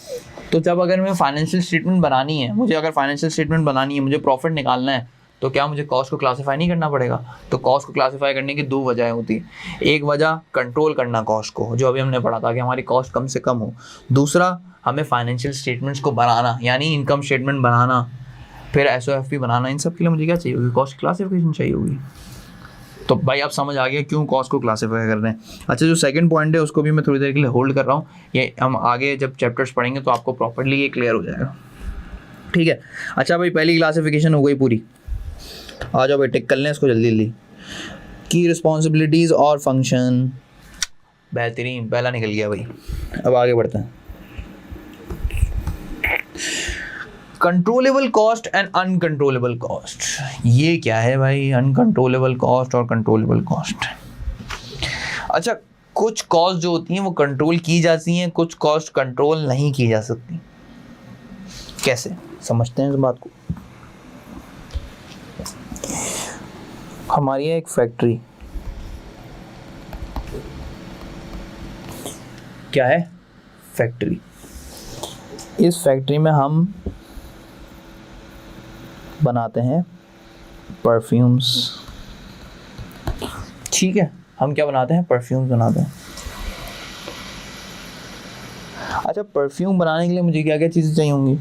तो जब अगर मैं फाइनेंशियल स्टेटमेंट बनानी है, मुझे अगर फाइनेंशियल स्टेटमेंट बनानी है, मुझे प्रॉफिट निकालना है, तो क्या मुझे कॉस्ट को क्लासीफाई नहीं करना पड़ेगा? तो कॉस्ट को क्लासीफाई करने की दो वजह होती है। एक वजह कंट्रोल करना कॉस्ट को, जो अभी हमने पढ़ा था कि हमारी कॉस्ट कम से कम हो। दूसरा हमें फाइनेंशियल स्टेटमेंट्स को बनाना, यानी इनकम स्टेटमेंट बनाना, फिर SOFP बनाना। इन सब के लिए मुझे क्या चाहिए होगी? कॉस्ट क्लासिफिकेशन चाहिए होगी। तो भाई आप समझ आ गया क्यों कॉस्ट को क्लासीफाई कर रहे हैं। अच्छा जो सेकंड पॉइंट है उसको भी मैं थोड़ी देर के लिए होल्ड कर रहा हूँ, ये हम आगे जब चैप्टर्स पढ़ेंगे तो आपको प्रॉपर्ली ये क्लियर हो जाएगा, ठीक है। अच्छा भाई पहली क्लासिफिकेशन हो गई पूरी। आ जाओ भाई टिक कर लें इसको जल्दी जल्दी। की रिस्पॉन्सिबिलिटीज़ और फंक्शन, बेहतरीन, पहला निकल गया भाई। अब आगे बढ़ते हैं। Controllable cost and uncontrollable cost. ये क्या है भाई? अनकंट्रोलेबल कॉस्ट और कंट्रोलेबल कॉस्ट। अच्छा कुछ कॉस्ट जो होती हैं वो कंट्रोल की जाती हैं, कुछ कॉस्ट कंट्रोल नहीं की जा सकती। कैसे समझते हैं इस बात को? हमारी है एक फैक्ट्री, क्या है? फैक्ट्री। इस फैक्ट्री में हम बनाते हैं परफ्यूम्स, ठीक है। हम क्या बनाते हैं? परफ्यूम्स बनाते हैं। अच्छा परफ्यूम बनाने के लिए मुझे क्या क्या चीज़ें चाहिए होंगी?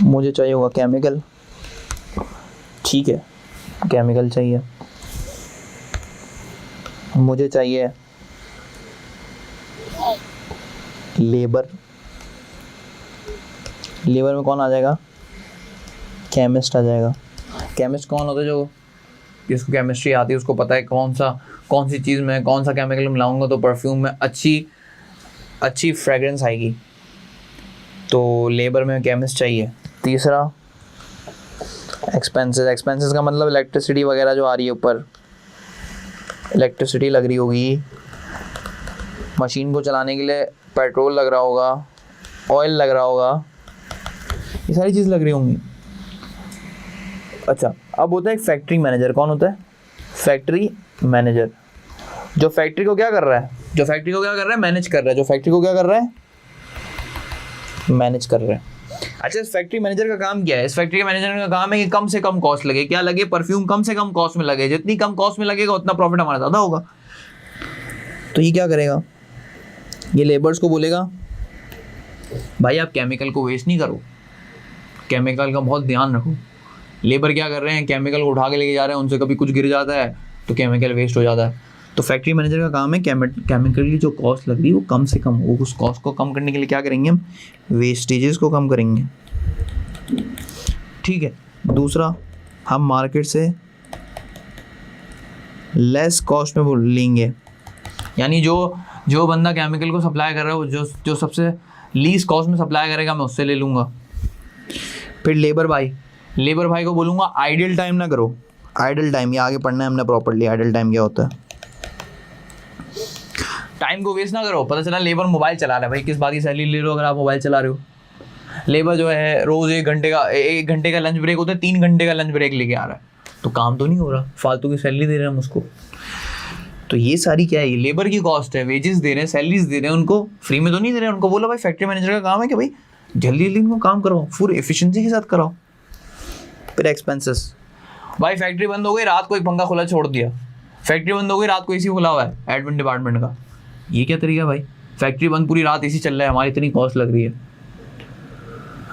मुझे चाहिए होगा केमिकल, ठीक है, केमिकल चाहिए। मुझे चाहिए लेबर। लेबर में कौन आ जाएगा? केमिस्ट आ जाएगा। केमिस्ट कौन होता है? जो जिसको केमिस्ट्री आती है उसको पता है कौन सी चीज़ में कौन सा केमिकल मिलाऊंगा तो परफ्यूम में अच्छी फ्रेगरेंस आएगी। तो लेबर में केमिस्ट चाहिए। तीसरा एक्सपेंसेस। एक्सपेंसेस का मतलब इलेक्ट्रिसिटी वगैरह जो आ रही है ऊपर, इलेक्ट्रिसिटी लग रही होगी, मशीन को चलाने के लिए पेट्रोल लग रहा होगा, ऑयल लग रहा होगा, ये सारी चीज़ लग रही होंगी। अच्छा अब होता है एक फैक्ट्री मैनेजर। कौन होता है? Factory manager. जो फैक्ट्री को क्या कर रहा है? जो फैक्ट्री को क्या कर रहा है? मैनेज कर रहा है। जो फैक्ट्री को क्या कर रहा है? मैनेज कर रहा है। अच्छा इस फैक्ट्री मैनेजर का काम क्या है? इस फैक्ट्री के मैनेजर का काम है कि कम से कम कॉस्ट लगे। क्या लगे? परफ्यूम कम से कम कॉस्ट में लगे। जितनी कम कॉस्ट में लगेगा उतना प्रॉफिट हमारा ज़्यादा होगा। तो ये क्या करेगा? ये लेबर्स को बोलेगा भाई आप केमिकल को वेस्ट नहीं करो, केमिकल का बहुत ध्यान रखो। लेबर क्या कर रहे हैं? केमिकल को उठा के लेके जा रहे हैं, उनसे कभी कुछ गिर जाता है तो केमिकल वेस्ट हो जाता है। तो फैक्ट्री मैनेजर का काम है केमिकल की जो कॉस्ट लग रही है वो कम से कम हो। उस कॉस्ट को कम करने के लिए क्या करेंगे हम, वेस्टेजेस को कम करेंगे। ठीक है, दूसरा हम मार्केट से लेस कॉस्ट में वो लेंगे, यानी जो बंदा केमिकल को सप्लाई कर रहा है वो जो सबसे लीस्ट कॉस्ट में सप्लाई करेगा मैं उससे ले लूँगा। फिर लेबर भाई को बोलूँगा आइडल टाइम ना करो। आइडल टाइम ये आगे पढ़ना है हमने प्रॉपर्ली, आइडल टाइम क्या होता है। टाइम को वेस्ट ना करो। पता चला लेबर मोबाइल चला रहा है, भाई किस बात की सैलरी ले रहे हो अगर आप मोबाइल चला रहे हो। लेबर जो है रोज़ 1 घंटे का लंच ब्रेक होता है, 3 घंटे का लंच ब्रेक लेके आ रहा है, तो काम तो नहीं हो रहा, फालतू की सैलरी दे रहे हैं हम उसको। तो ये सारी क्या है, ये लेबर की कॉस्ट है, वेजेस दे रहे हैं, सैलरीज दे रहे हैं, उनको फ्री में तो नहीं दे रहे हैं। उनको बोलो भाई फैक्ट्री मैनेजर का काम है कि भाई जल्दी जल्दी इनको काम कराओ, फुल एफिशिएंसी के साथ कराओ। फिर एक्सपेंसेस, भाई फैक्ट्री बंद हो गई, रात को एक पंखा खुला छोड़ दिया, फैक्ट्री बंद हो गई, रात को एसी खुला हुआ है एडमिन डिपार्टमेंट का, ये क्या तरीका भाई। फैक्ट्री बंद, पूरी रात एसी चल रहा है, हमारी इतनी कॉस्ट लग रही है,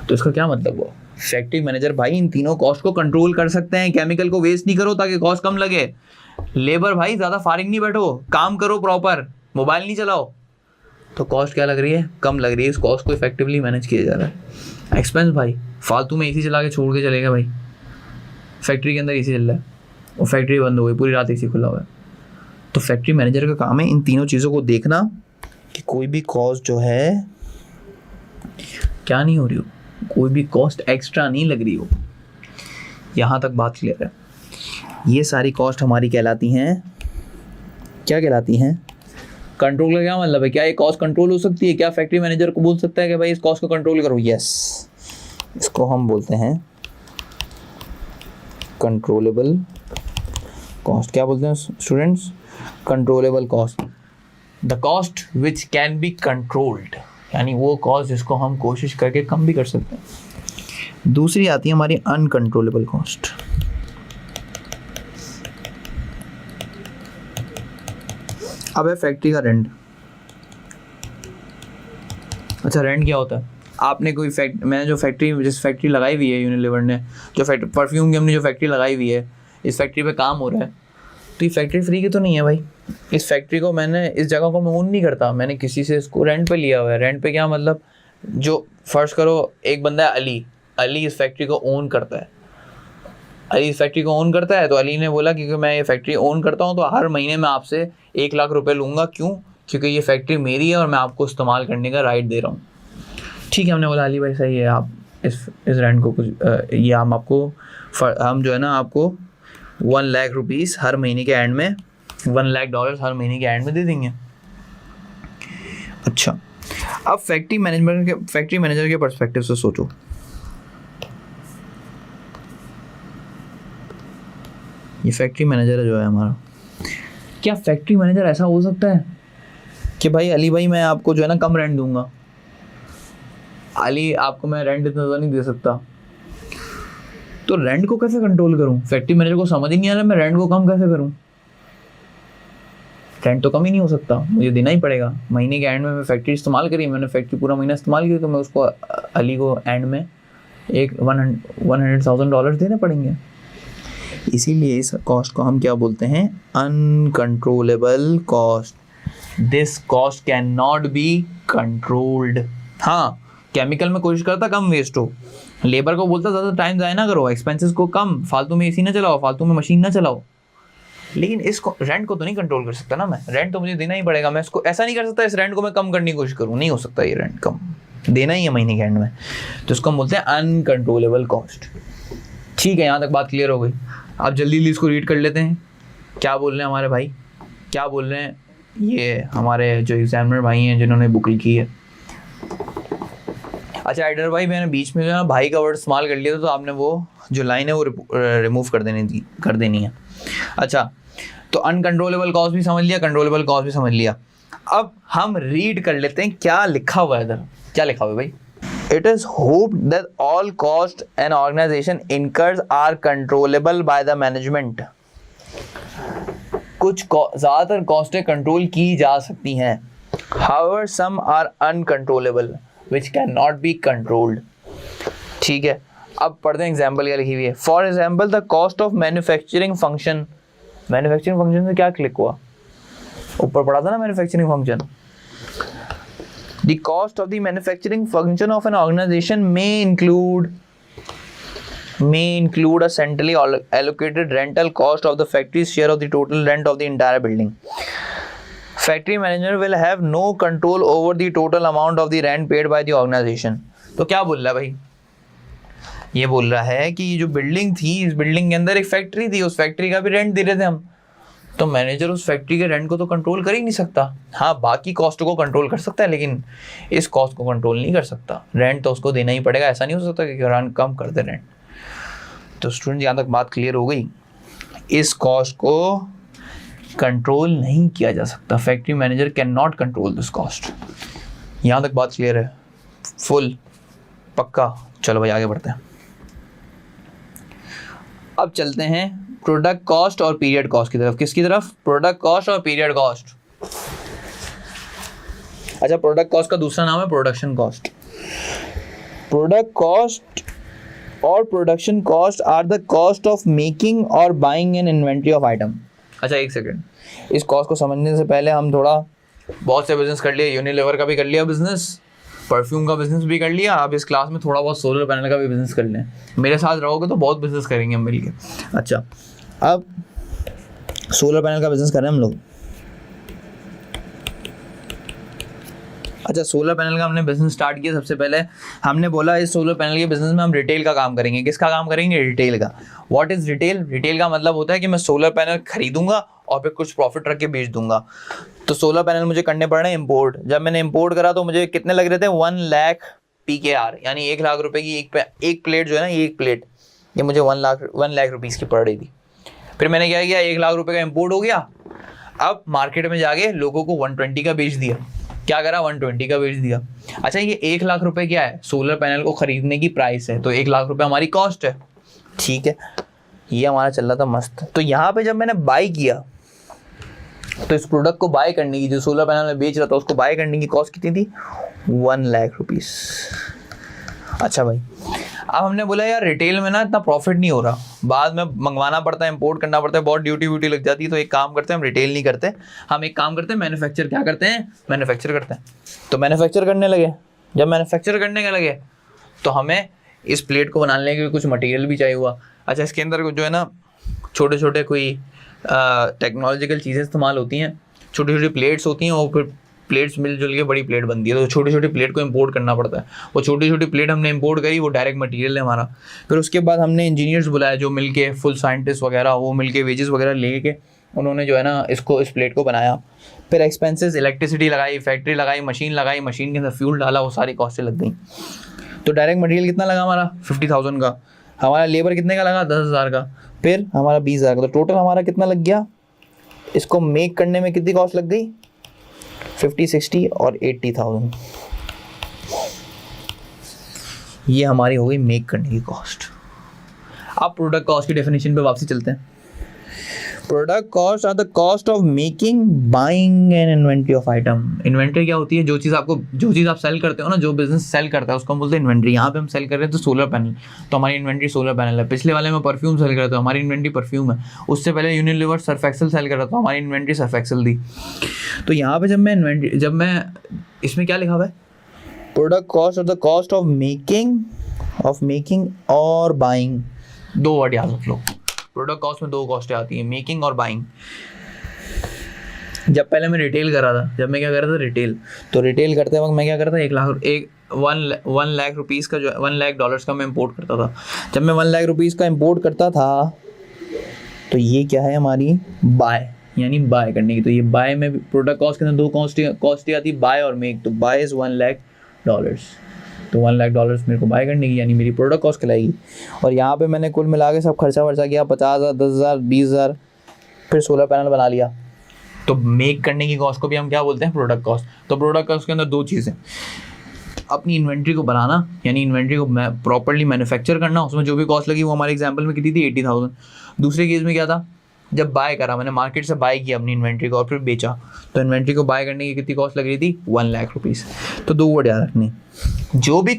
तो इसका क्या मतलब हुआ। फैक्ट्री मैनेजर भाई इन तीनों कॉस्ट को कंट्रोल कर सकते हैं। केमिकल को वेस्ट नहीं करो ताकि कॉस्ट कम लगे। लेबर भाई ज़्यादा फारिग नहीं बैठो, काम करो प्रॉपर, मोबाइल नहीं चलाओ, तो कॉस्ट क्या लग रही है, कम लग रही है। इस कॉस्ट को इफेक्टिवली मैनेज किया जा रहा है। एक्सपेंस भाई फालतू में एसी चला के छोड़ के चलेगा भाई, फैक्ट्री के अंदर एसी चल रहा है और फैक्ट्री बंद हो गई, पूरी रात एसी खुला हुआ है। तो फैक्ट्री मैनेजर का काम है इन तीनों चीज़ों को देखना कि कोई भी कॉस्ट जो है क्या नहीं हो रही हो, कोई भी कॉस्ट एक्स्ट्रा नहीं लग रही हो। यहाँ तक बात क्लियर है। ये सारी कॉस्ट हमारी कहलाती हैं, क्या कहलाती हैं, कंट्रोल का क्या मतलब है। क्या ये कॉस्ट कंट्रोल हो सकती है, क्या फैक्ट्री मैनेजर को बोल सकता है कि भाई इस कॉस्ट को कंट्रोल करो। यस, इसको हम बोलते हैं कंट्रोलेबल कॉस्ट। क्या बोलते हैं students, controllable cost, the cost which can be controlled, यानी वो कॉस्ट जिसको हम कोशिश करके कम भी कर सकते हैं। दूसरी आती है हमारी अनकंट्रोलेबल कॉस्ट। अब है फैक्ट्री का रेंट। अच्छा, रेंट क्या होता है। आपने कोई मैंने जो जिस फैक्ट्री लगाई हुई है यूनिलीवर ने, जो परफ्यूम की हमने जो फैक्ट्री लगाई हुई है, इस फैक्ट्री पे काम हो रहा है, तो ये फैक्ट्री फ्री की तो नहीं है भाई। इस फैक्ट्री को मैंने, इस जगह को मैं ओन नहीं करता, मैंने किसी से इसको रेंट पे लिया हुआ है। रेंट पे क्या मतलब, जो फर्ज करो एक बंदा है अली इस फैक्ट्री को ओन करता है। अली इस फैक्ट्री को ओन करता है, तो अली ने बोला क्योंकि मैं ये फैक्ट्री ओन करता हूँ तो हर महीने मैं आपसे 1 लाख रुपए लूँगा। क्यों? क्योंकि ये फैक्ट्री मेरी है और मैं आपको इस्तेमाल करने का राइट दे रहा हूँ। ठीक है, हमने बोला अली भाई सही है, आप इस रेंट को कुछ ये हम जो है ना आपको 1 लाख रुपीज़ हर महीने के एंड में, $1 लाख हर महीने के एंड में दे देंगे। अच्छा, अब फैक्ट्री मैनेजर के पर्सपेक्टिव से सोचो। ये फैक्ट्री मैनेजर है जो है हमारा, क्या फैक्ट्री मैनेजर ऐसा हो सकता है कि भाई अली भाई मैं आपको जो है ना कम रेंट दूंगा, अली आपको मैं रेंट इतना ज़्यादा नहीं दे सकता, तो रेंट को कैसे कंट्रोल करूं। फैक्ट्री मैनेजर को समझ ही नहीं आ रहा मैं रेंट को कम कैसे करूं। रेंट तो कम ही नहीं हो सकता, मुझे देना ही पड़ेगा। महीने के एंड में मैं फैक्ट्री इस्तेमाल करी, मैंने फैक्ट्री पूरा महीना इस्तेमाल किया, तो मैं उसको अली को एंड में एक $100,000 देने पड़ेंगे। इसीलिए इस कॉस्ट को हम क्या बोलते हैं, uncontrollable cost. This cost can not be controlled. हाँ, केमिकल में कोशिश करता कम वेस्ट हो, लेबर को बोलता ज़्यादा टाइम ज़ाया ना करो, एक्सपेंसेस को कम, फालतू में एसी ना चलाओ, फालतू में मशीन ना चलाओ, लेकिन इसको रेंट को तो नहीं कंट्रोल कर सकता ना मैं। रेंट तो मुझे देना ही पड़ेगा, मैं इसको ऐसा नहीं कर सकता इस रेंट को मैं कम करने की कोशिश करूँ, नहीं हो सकता, ये रेंट कम देना ही है महीने के एंड में, तो इसको हम बोलते हैं अनकंट्रोलेबल कॉस्ट। ठीक है, यहाँ तक बात क्लियर हो गई। आप जल्दी जल्दी इसको रीड कर लेते हैं, क्या बोल रहे हैं हमारे भाई, क्या बोल रहे हैं ये हमारे जो एग्जामिनर भाई हैं जिन्होंने बुक लिखी है। अच्छा एडिटर भाई, मैंने बीच में जो है ना भाई का वर्ड इस्तेमाल कर लिया था, तो आपने वो जो लाइन है वो रिमूव कर देनी है। अच्छा, तो अनकंट्रोलेबल कॉस्ट भी समझ लिया, कंट्रोलेबल कॉस्ट भी समझ लिया। अब हम रीड कर लेते हैं क्या लिखा हुआ है इधर। क्या लिखा हुआ है भाई, It is hoped that all cost an organization incurs are controllable by the management. कुछ ज़्यादातर कॉस्टें कंट्रोल की जा सकती हैं, however some are uncontrollable which cannot be controlled. ठीक है, अब पढ़ते हैं एग्जाम्पल क्या लिखी हुई है। For example, the cost of manufacturing function से क्या क्लिक हुआ, ऊपर पढ़ा था ना manufacturing function. The cost of the manufacturing function of an organisation may include a centrally allocated rental cost of the factory's share of the total rent of the entire building. Factory manager will have no control over the total amount of the rent paid by the organization. तो क्या बोल रहा है भाई, ये बोल रहा है कि ये जो बिल्डिंग थी, इस बिल्डिंग के अंदर एक फैक्ट्री थी, उस फैक्ट्री का भी रेंट दे रहे थे हम, तो मैनेजर उस फैक्ट्री के रेंट को तो कंट्रोल कर ही नहीं सकता। हाँ, बाकी कॉस्ट को कंट्रोल कर सकता है, लेकिन इस कॉस्ट को कंट्रोल नहीं कर सकता। रेंट तो उसको देना ही पड़ेगा, ऐसा नहीं हो सकता कि रेंट कम कर दे रेंट। तो स्टूडेंट, यहाँ तक बात क्लियर हो गई। इस कॉस्ट को कंट्रोल नहीं किया जा सकता, factory manager can not control this cost. यहाँ तक बात क्लियर है, फुल पक्का। चलो भाई आगे बढ़ते हैं। अब चलते हैं प्रोडक्ट कॉस्ट और पीरियड कॉस्ट की तरफ। किसकी तरफ? प्रोडक्ट कॉस्ट और पीरियड कॉस्ट। अच्छा, प्रोडक्ट कॉस्ट का दूसरा नाम है प्रोडक्शन कॉस्ट। प्रोडक्ट कॉस्ट और production cost are the cost of making और buying an inventory of item. अच्छा एक सेकेंड, इस कॉस्ट को समझने से पहले हम थोड़ा, बहुत से बिजनेस कर लिया, यूनिलीवर का भी कर लिया बिजनेस, परफ्यूम का बिजनेस भी कर लिया, अब इस क्लास में थोड़ा बहुत सोलर पैनल का भी बिजनेस कर लें। मेरे साथ रहोगे तो बहुत बिजनेस करेंगे हम मिलके। अच्छा, अब सोलर पैनल का बिजनेस कर रहे हैं हम लोग। अच्छा, सोलर पैनल का हमने बिजनेस स्टार्ट किया। सबसे पहले हमने बोला इस सोलर पैनल के बिजनेस में हम रिटेल का काम करेंगे। किसका काम करेंगे? रिटेल का। What is retail? रिटेल का मतलब होता है कि मैं सोलर पैनल खरीदूंगा और फिर कुछ प्रॉफिट रख के बेच दूंगा। तो सोलर पैनल मुझे करने पड़ रहे हैं इम्पोर्ट। जब मैंने इम्पोर्ट करा तो मुझे कितने लग रहे थे? 1 लाख PKR, यानी 1 लाख रुपए की एक प्लेट जो है ना, ये एक प्लेट, ये मुझे 1 लाख रुपीज़ की पड़ रही थी। फिर मैंने क्या किया, 1 लाख रुपए का इम्पोर्ट हो गया। अब मार्केट में जाके लोगों को 120 का बेच दिया। क्या करा? 120 का बेच दिया। अच्छा, ये 1 लाख रुपए क्या है? सोलर पैनल को खरीदने की प्राइस है, तो 1 लाख रुपए हमारी कॉस्ट है। ठीक है, ये हमारा चल रहा था मस्त। तो यहाँ पे जब मैंने बाई किया, तो इस प्रोडक्ट को बाय करने की, जो सोलर पैनल में बेच रहा था उसको बाय करने की कॉस्ट कितनी थी? 1 लाख रुपीज़। अच्छा भाई, अब हमने बोला यार रिटेल में ना इतना प्रॉफिट नहीं हो रहा, बाद में मंगवाना पड़ता है, इंपोर्ट करना पड़ता है, बहुत ड्यूटी व्यूटी लग जाती है, तो एक काम करते हैं हम रिटेल नहीं करते, हम एक काम करते हैं मैन्युफैक्चर। क्या करते हैं? मैन्युफैक्चर करते हैं। तो मैन्युफैक्चर करने लगे। जब मैन्युफैक्चर करने के लगे तो हमें इस प्लेट को बनाने के लिए कुछ मटेरियल भी चाहिए हुआ। अच्छा, इसके अंदर जो है ना छोटे छोटे कोई टेक्नोलॉजिकल चीज़ें इस्तेमाल होती हैं, छोटी छोटी प्लेट्स होती हैं, और फिर प्लेट्स मिलजुल के बड़ी प्लेट बनती है। तो छोटी छोटी प्लेट को इंपोर्ट करना पड़ता है। वो छोटी छोटी प्लेट हमने इंपोर्ट करी, वो डायरेक्ट मटेरियल है हमारा। फिर उसके बाद हमने इंजीनियर्स बुलाया जो मिलके, फुल साइंटिस्ट वगैरह, वो मिलके वेजेस वगैरह लेके उन्होंने जो है ना इसको, इस प्लेट को बनाया। फिर एक्सपेंसेस, इलेक्ट्रिसिटी लगाई, फैक्ट्री लगाई, मशीन के अंदर फ्यूल डाला, वो सारी कॉस्टें लग गई। तो डायरेक्ट मटेरियल कितना लगा हमारा? 50,000 का। हमारा लेबर कितने का लगा? 10,000 का। फिर हमारा 20,000 का। तो टोटल हमारा कितना लग गया? इसको मेक करने में कितनी कॉस्ट लग गई? 50, 60 और 80,000। ये हमारी हो गई मेक करने की कॉस्ट। अब प्रोडक्ट कॉस्ट की डेफिनेशन पे वापसी चलते हैं। Product cost are the cost of making, buying and inventory of item. Inventory क्या होती है? जो चीज़ आप सेल करते हो ना, जो बिजनेस सेल करता है उसको हम बोलते हैं इन्वेंट्री। यहाँ पे हम सेल कर रहे हैं तो सोलर पैनल, तो हमारी इन्वेंट्री सोलर पैनल है। पिछले वाले में परफ्यूम सेल कर रहे थे, हमारी इन्वेंट्री परफ्यूम है। उससे पहले यूनिलीवर सर्फ एक्सेल सेल कर रहा था, हमारी इन्वेंट्री सर्फ एक्सेल थी। तो यहाँ पे जब मैं इसमें क्या लिखा हुआ है? प्रोडक्ट कॉस्ट और द कॉस्ट ऑफ मेकिंग और बाइंग। 2 वर्ड याद रख लो। प्रोडक्ट कॉस्ट में 2 कॉस्टें आती हैं, मेकिंग और बाइंग। जब पहले मैं रिटेल कर रहा था, जब मैं क्या कर रहा था? रिटेल। तो रिटेल करते वक्त मैं क्या करता था? 1 लाख रुपीज़ का, जो $1 लाख का मैं इंपोर्ट करता था। जब मैं 1 लाख रुपीज़ का इंपोर्ट करता था तो ये क्या है हमारी? बाय, यानी बाय करने की। तो ये बाय में प्रोडक्ट कॉस्ट के अंदर 2 कॉस्टें आती है, बाय और मेक। तो बाय इज़ $1 लाख। तो $1 लाख मेरे को बाय करने की, यानी मेरी प्रोडक्ट कॉस्ट कहलाएगी। और यहाँ पे मैंने कुल मिला के सब खर्चा वर्चा किया, 50,000, 10,000, 20,000, फिर सोलर पैनल बना लिया। तो मेक करने की कॉस्ट को भी हम क्या बोलते हैं? Product cost. तो प्रोडक्ट कॉस्ट के अंदर 2 चीज़ें, अपनी इन्वेंट्री को बनाना, यानी इन्वेंट्री को प्रॉपर्ली मैन्युफैक्चर करना, उसमें जो भी कॉस्ट लगी वो हमारे एग्जाम्पल में कितनी थी? 80,000। दूसरे केस में क्या था? जब बाय करा, मैंने मार्केट से बाय किया अपनी इन्वेंट्री को और फिर बेचा, तो इन्वेंट्री को बाय करने की कितनी कॉस्ट लग रही थी? 1 लाख रुपीज़। तो 2 वर्ड याद रखनी, जो भी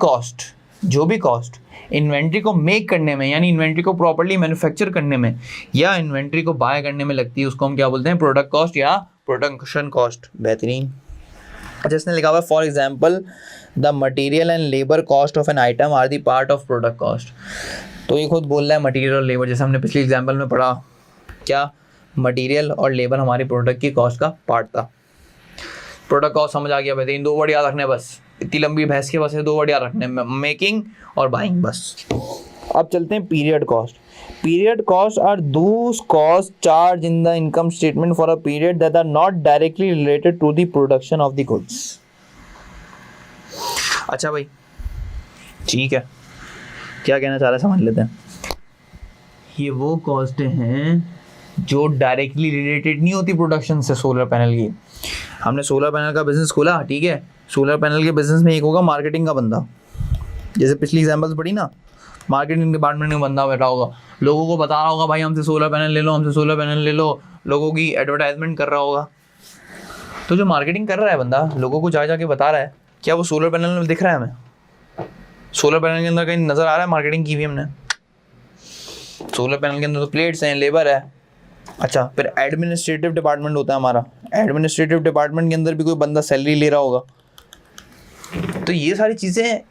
कॉस्ट इन्वेंट्री को मेक करने में, यानी इन्वेंट्री को प्रॉपर्ली मैन्युफैक्चर करने में या इन्वेंट्री को बाय करने में लगती है, उसको हम क्या बोलते हैं? प्रोडक्ट कॉस्ट या प्रोडक्शन कॉस्ट, बेहतरीन। अच्छा, इसने लिखा हुआ है for example the material and labour cost of an item are the part of product cost. तो ये खुद बोल रहा है मटीरियल और लेबर, जैसे हमने पिछले एग्जाम्पल में पढ़ा, क्या मटीरियल और लेबर हमारी प्रोडक्ट की कॉस्ट का पार्ट था। प्रोडक्ट कॉस्ट समझ आ गया बेहतरीन, 2 वर्ड याद रखने बस, इतनी लंबी भैंस के बस है 2 वर्ड याद रखने, मेकिंग और बाइंग बस। अब चलते हैं period cost. Period cost are those cost charge in the income statement for a period that are not directly related to the production of the goods. अच्छा भाई ठीक है, क्या कहना चाह रहे हैं समझ लेते हैं। ये वो कॉस्ट हैं जो डायरेक्टली रिलेटेड नहीं होती प्रोडक्शन से सोलर पैनल की। हमने सोलर पैनल का बिजनेस खोला, ठीक है, सोलर पैनल के बिजनेस में एक होगा मार्केटिंग का बंदा, जैसे पिछली एग्जांपल्स पढ़ी ना, मार्केटिंग डिपार्टमेंट में बंदा बैठा होगा, लोगों को बता रहा होगा भाई हमसे सोलर पैनल ले लो, हमसे सोलर पैनल ले लो, लोगों की एडवर्टाइजमेंट कर रहा होगा। तो जो मार्केटिंग कर रहा है बंदा, लोगों को जा जाके बता रहा है, क्या वो सोलर पैनल में दिख रहा है हमें? सोलर पैनल के अंदर कहीं नज़र आ रहा है मार्केटिंग की भी हमने? सोलर पैनल के अंदर तो प्लेट्स हैं, लेबर है। अच्छा, फिर एडमिनिस्ट्रेटिव डिपार्टमेंट होता है हमारा, एडमिनिस्ट्रेटिव डिपार्टमेंट के अंदर भी कोई बंदा सैलरी ले रहा होगा। तो ये सारी चीज़ें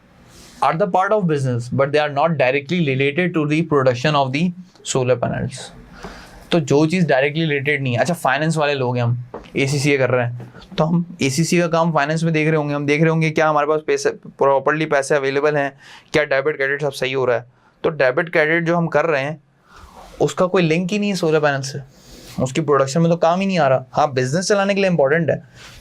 are the part of business but they are not directly related to the production of the solar panels. तो जो चीज़ डायरेक्टली रिलेटेड नहीं है। अच्छा, फाइनेंस वाले लोग हैं, हम ACCA कर रहे हैं, तो हम ACCA का काम फाइनेंस में देख रहे होंगे, हम देख रहे होंगे क्या हमारे पास पैसे प्रॉपर्ली पैसे अवेलेबल हैं, क्या डेबिट क्रेडिट सब सही हो रहा है। तो डेबिट क्रेडिट जो हम कर रहे हैं उसका कोई लिंक ही नहीं है सोलर पैनल से, उसकी प्रोडक्शन में तो काम ही नहीं आ रहा। हाँ, बिजनेस चलाने के लिए इंपॉर्टेंट है।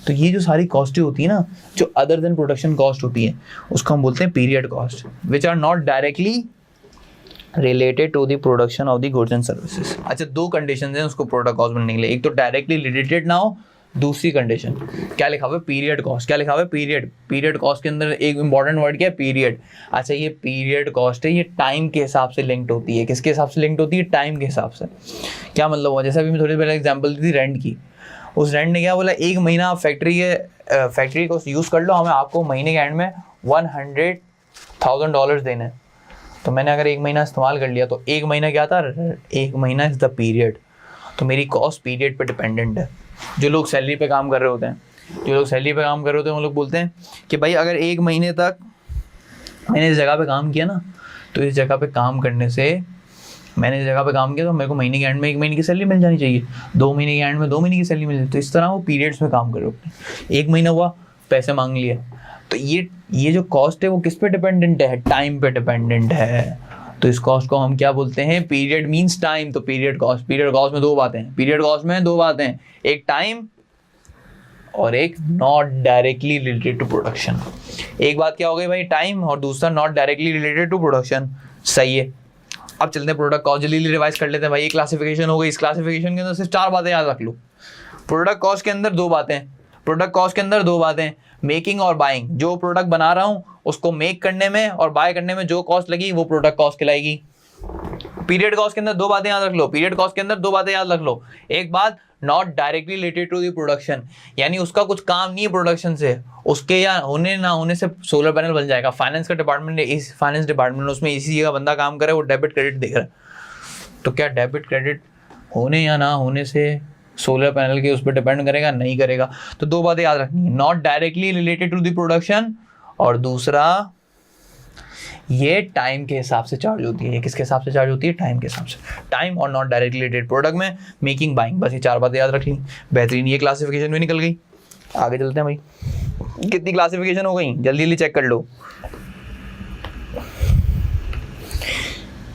तो ये जो सारी कॉस्टें होती है ना, जो अदर देन प्रोडक्शन कॉस्ट होती है, उसको हम बोलते हैं period cost, which are not directly related to the production of the goods and services. अच्छा, 2 कंडीशन हैं उसको प्रोडक्ट कॉस्ट बनने के लिए, एक तो डायरेक्टली रिलेटेड ना हो, दूसरी कंडीशन क्या लिखा हुआ है, पीरियड कॉस्ट। क्या लिखा हुआ है, पीरियड। पीरियड कॉस्ट के अंदर एक इंपॉर्टेंट वर्ड क्या है, पीरियड। अच्छा, ये पीरियड कॉस्ट है, ये टाइम के हिसाब से लिंक्ड होती है। किसके हिसाब से लिंक्ड होती है? टाइम के हिसाब से। क्या मतलब हुआ, जैसे अभी मैं थोड़ी पहले एग्जांपल दी थी रेंट की, उस रेंट ने क्या बोला, 1 महीना आप फैक्ट्री को यूज़ कर लो, हमें आपको महीने के एंड में $100,000 देने। तो मैंने अगर 1 महीना इस्तेमाल कर लिया, तो 1 महीना क्या था, 1 महीना इज़ द पीरियड। तो मेरी कॉस्ट पीरियड पे डिपेंडेंट है। जो लोग सैलरी पे काम कर रहे होते हैं, वो लोग बोलते हैं कि भाई अगर 1 महीने तक मैंने इस जगह पे काम किया ना, तो इस जगह पे काम करने से मैंने इस जगह पे काम किया तो मेरे को महीने के एंड में 1 महीने की सैलरी मिल जानी चाहिए, 2 महीने के एंड में 2 महीने की सैलरी मिल जाए। तो इस तरह वो पीरियड्स में काम कर रहे होते हैं। 1 महीना हुआ, पैसे मांग लिए। तो ये जो कॉस्ट है वो किस पे डिपेंडेंट है, टाइम पे डिपेंडेंट है। तो इस कॉस्ट को हम क्या बोलते हैं, पीरियड मींस टाइम। तो पीरियड कॉस्ट में 2 बातें हैं, पीरियड कॉस्ट में 2 बातें हैं, एक टाइम और एक not directly related to production. एक बात क्या हो गई भाई, टाइम, और दूसरा not directly related to production. सही है। अब चलते हैं प्रोडक्ट कॉस्ट, जल्दी रिवाइज कर लेते हैं भाई। ये क्लासिफिकेशन हो गई, इस क्लासिफिकेशन के अंदर सिर्फ 4 बातें याद रख लो। प्रोडक्ट कॉस्ट के अंदर 2 बातें, मेकिंग और बाइंग। जो प्रोडक्ट बना रहा हूँ उसको मेक करने में और बाय करने में जो कॉस्ट लगी वो प्रोडक्ट कॉस्ट कहलाएगी। पीरियड कॉस्ट के अंदर 2 बातें याद रख लो। एक बात, not directly related to the production, यानी उसका कुछ काम नहीं है प्रोडक्शन से, उसके या होने ना होने से सोलर पैनल बन जाएगा। फाइनेंस का डिपार्टमेंट है, इस फाइनेंस डिपार्टमेंट उसमें इसी का बंदा काम करे, वो डेबिट क्रेडिट देख रहा है। तो क्या डेबिट क्रेडिट होने या ना होने से सोलर पैनल के उस पर डिपेंड करेगा? नहीं करेगा। तो 2 बातें याद रखनी है, not directly related to the production, और दूसरा ये टाइम के हिसाब से चार्ज होती है। ये किसके हिसाब से चार्ज होती है? टाइम के हिसाब से। टाइम और नॉट डायरेक्टली रिलेटेड प्रोडक्ट में मेकिंग, बाइंग, बस ये 4 बातें याद रख ली, बेहतरीन। ये क्लासिफिकेशन भी निकल गई। आगे चलते हैं भाई, कितनी क्लासिफिकेशन हो गई जल्दी जल्दी चेक कर लो।